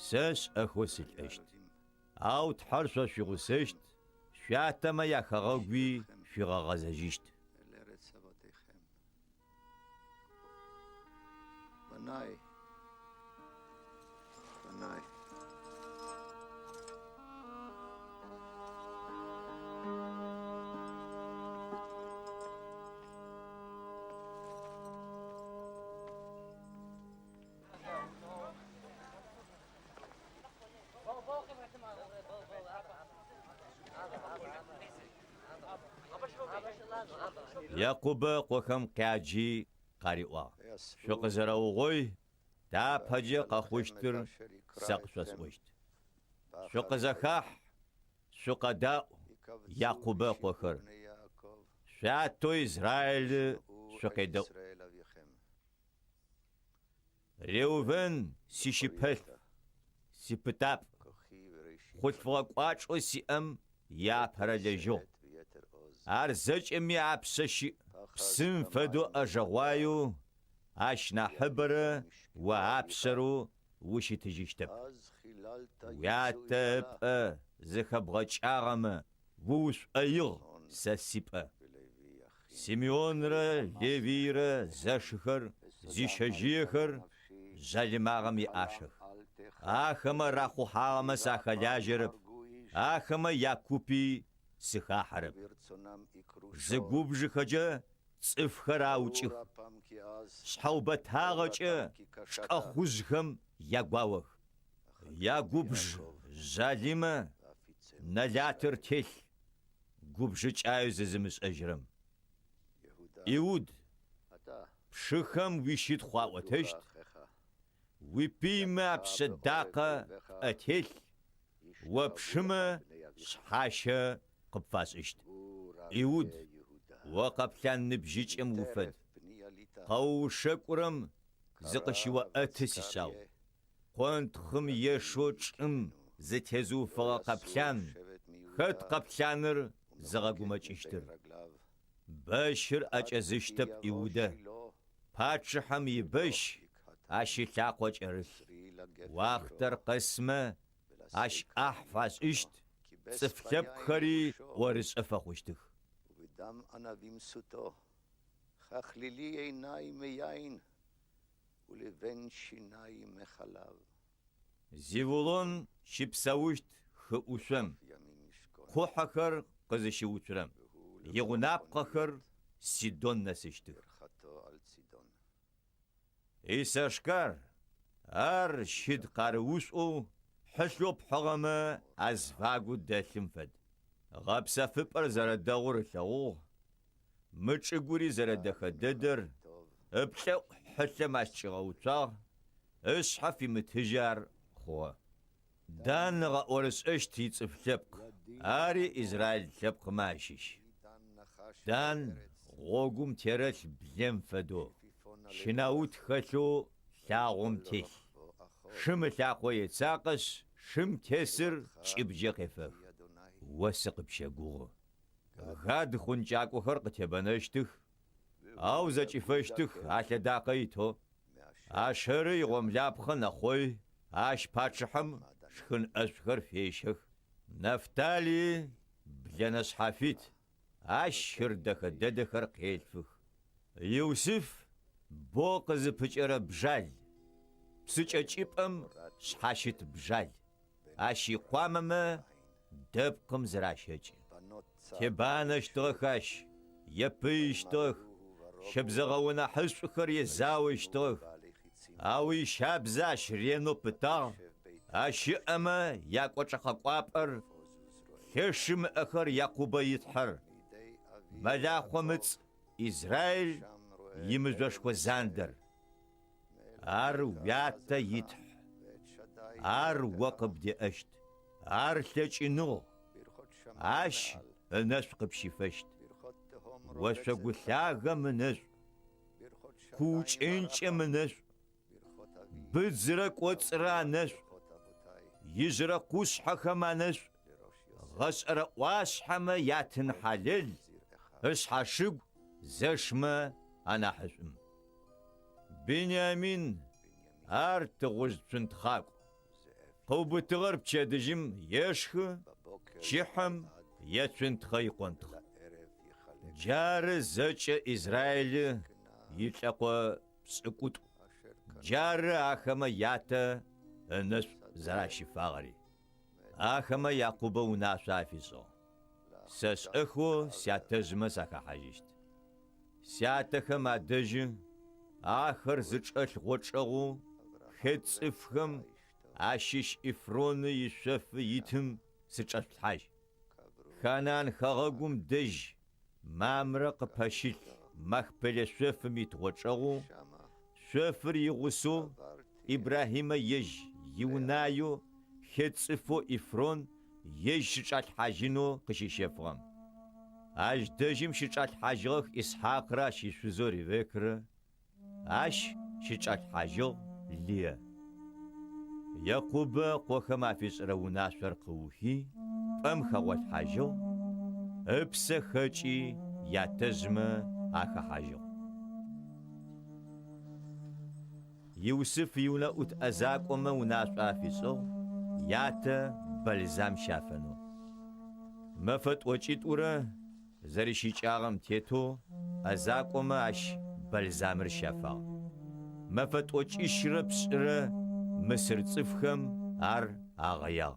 Сэ шӏэхэу сылӏэщт. Ау тхьэр шъо шъуигъусэщт, шъуятэмэ яхэгъэгуи шъуигъэгъэзэжьыщт.
בניי, בניי.
Якъубэ къохэм къяджи къариӏуагъ. Шъукъызэрэугъой, тапэджэ къэхъущтыр сэ къышъосӏощт. Шъукъызэхахь, шъукъэдаӏу, Якъубэ къохэр. Шъуатэу Израил шъукъедэӏу. Реувен сищыпэлъ, сипытапӏ. Хъулъфыгъэ кӏуачӏо сиӏэм япэрэлэжьыгъ. Ар зэкӏэми апшъэ щыӏ. Псым фэдэу ӏэжэгъуаеу ащ нахьыбэрэ о апшъэрэу ущытыжьыщтэп. Уятэ ыпӏэ зыхэбгъэкӏагъэмэ уушӏоигъ сэ сипӏэ. Симеонрэ Левирэ зэшхэр, зищэжьыехэр жъалымагъэм иӏашэх. Ахэмэ рахъухьагъэмэ сахэлажьэрэп. Ахэмэ Якупи сыхахьэрэп. Зыгубжыхэкӏэ цӏыфхэр аукӏых. Шъхьэубэтагъэкӏэ шкӏэхъужъхэм ягуауэх. Ягубж жъалымэ нэлатыр телъ, губжыкӏаеу зызымышӏэжьырэм. Иуд, пшыхэм уищыт хъуаӏотэщт, ويبيما بصداقة أتيل وبشمة شحاشة قبفاسشت إيود وقبلان نبجيج وفد قو شكرم زقشوا أتسساو قوانت خم يشوش زتهزو فغا قبلان خد قبلانر زغاقوماج اشتر باشر أجازشتب إيوده باتشحم يبش أشي لاقوج أرث واختر قسمة أش أحفظ إشت صفلب خري ورس أفخوشتخ
ובדם ענבים סוטו, ככלילי עיני מיין, ולבן שיני מחלב.
زيولون شبساوشت خؤوشم
ימים ישכון.
خوحكر قزشوترم يغناب قخر سيدون نسشتخ
ברכתו על צידון.
إيساشكار أر شد قاروسو حسلوب حغمة أزفاقو دالهم فد غابسا فبر زرد داغور ثغوه متشقوري زرد خددر ابتلو حسلم أشتغوتاغ إسحفي متهجار خوا دان غورس اشتي تفلبق آري إزرائيل تلبق ماشيش دان غوغم تيرل بلم فدو شناوت خلو لاغم تيل شم لاقو يتساقش شم تسر شبجي قفخ وسق بشاقوغ غاد خنجاكو خرق تبنشتخ أو زجفشتخ على داقيتو أشري غملابخن أخوي أش باتشحم شخن أشخر فيشخ نفتالي بلنس حفيت أشهر دخر قيلفخ يوسف بوقز بجر بجال بسجأجيبم شحاشت بجال أشي قوامم دبقم زراشج تبانش تغخش يبيش تغ شبزغونا حسخر يزاوش تغ أوي شابزاش رينو بتاع أشي أما ياكوشخ قوابر خشم أخر يعقوب يتحر ملاخو متس إسرائيل يمزوشكو زاندر أر وياتا يتح أر وقب دي أشت أر ثلاثينو أش الناس قبشي فشت وسقو ثاغا منس كوش إنش منس بزرق وصرا نس يزرق وسحا خمانس غسر واسحما ياتن حلل اسحا شق زشما أنا حسم بنيامين أرت غز تنتخاق قوب تغرب تشادجم يشخ شحم يتنتخي قنتخ جار زج إسرائيل يتلقى سكوت جار أخما ياتا الناس زراشي فاغري أخما يعقوب وناس عفيصو سس أخو سياتزم ساكا حاجيشت سياتخم عدج آخر زج الغوشغو خدس إفخم عشيش إفرون يشف يتم سجل حاج خانان خغقم دج مامرق باشيل مخبل شف ميتغوشغو شفر يغسو إبراهيم يج يونايو خدسفو إفرون يج شجال حاجينو قشيشفغم اش دجم شجال حاجغ إسحاق را شيشوزوري بكر اش شجال حاجغ ليه يعقوب قوخما في سرونا شرقوهي أم خوات حاجغ أبس خجي ياتزم آخا حاجغ يوسف يونا أوت أزاق وما وناس آفيسو ياتا بلزام شافنو مفت وجيت أورا زريشيش آغم تيتو أزاق وما أش بلزامر شافا مفت وجيش ربس را مصر صفخم أر آغيا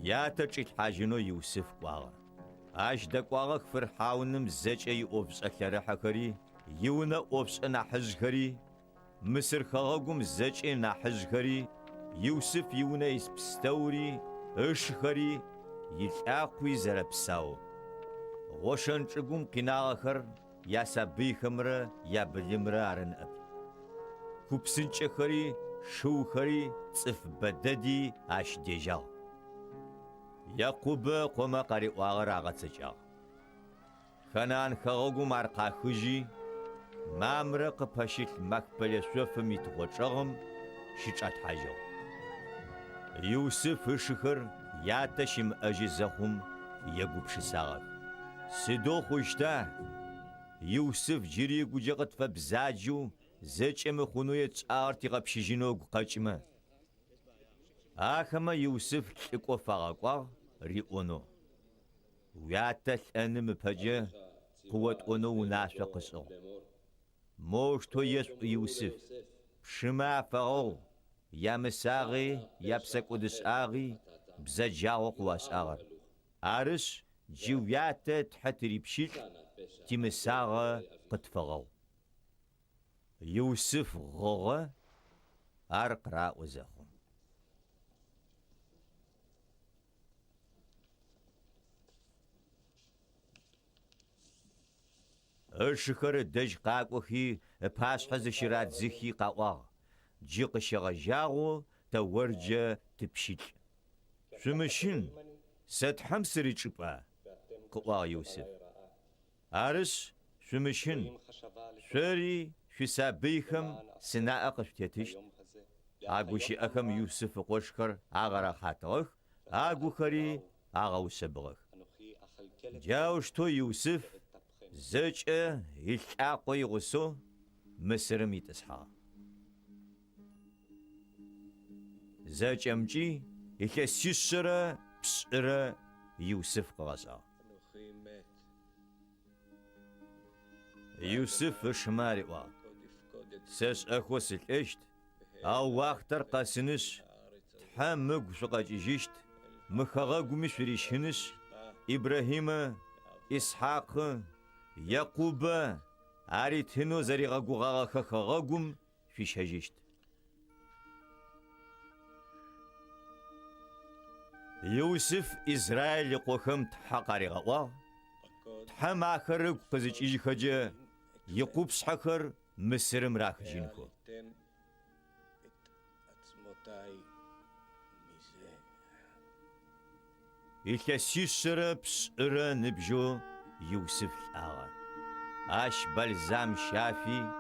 ياتا تشيت حاجنو يوسف قواغ اش دقواغ فرحاونم زجي اوبس اخرحكري يونا اوبس انا حزخري مصر خاغوم زجي نا حزخري يوسف يونا يسبستوري اشخري يلاقوي زربساو غوشن چگوم قناغخر یا سبیخمره یا بلیمره آرن اب کوپسنچخری شوخری صف بددی آش دیجاو یعقوب قوم قاری واغر آغا تجاو خنان خغوگو مرقا خجی مامرق پشیل مکبل سوف میتغوچغم شیچات حاجو یوسف شخر یاتشم اجزخم یگوب شساغ سدو خوشتا یوسف جری گوجقت فبزاجو زچم خونوی چارتی قبشجینو قچمه آخما یوسف لکو فاقوا ریونو ویاتل انم پجه قوت اونو ناشا قصو موشتو یوسف شما فاقو یا مساغي یا بسكودس آغي بزجاو قواس آغر عرس جويات تحتري بشيل تمساغة قد فغو يوسف غغة أرقراء وزخم الشكر دج قاقوخي باس حز شرات زخي قاقوغ جيق شغجاغو تورجة تبشيل شمشين ستحم سري چبا قوا يوسف عرس شمشين شري شسابيخم سناء قشتيتش آگوشي أخم يوسف قوشكر آغرا خاتوخ آگو خري آغاو سبغخ جاوش تو يوسف زج يلقاقوي غسو مصرم يتسحا زج امجي يكسيسرا بسرا يوسف قغزا يوسف شماري وا سس اخوس الاشت او واختر قاسنش تحمق شقاجيشت مخغاقو مشريشنش إبراهيم إسحاق يعقوب عريتهنو زريغاقو غاغا خغاقوم في شجيشت يوسف إسرائيل يقوخم تحقاري غوا تحم آخر قزج إجي خجا يقوب سحخر مصر مراخ جينكو الكسيسر بسر نبجو يوسف آغا اش بلزام شافي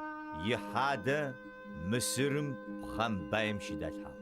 يحادة مصرم خم بايم شدتها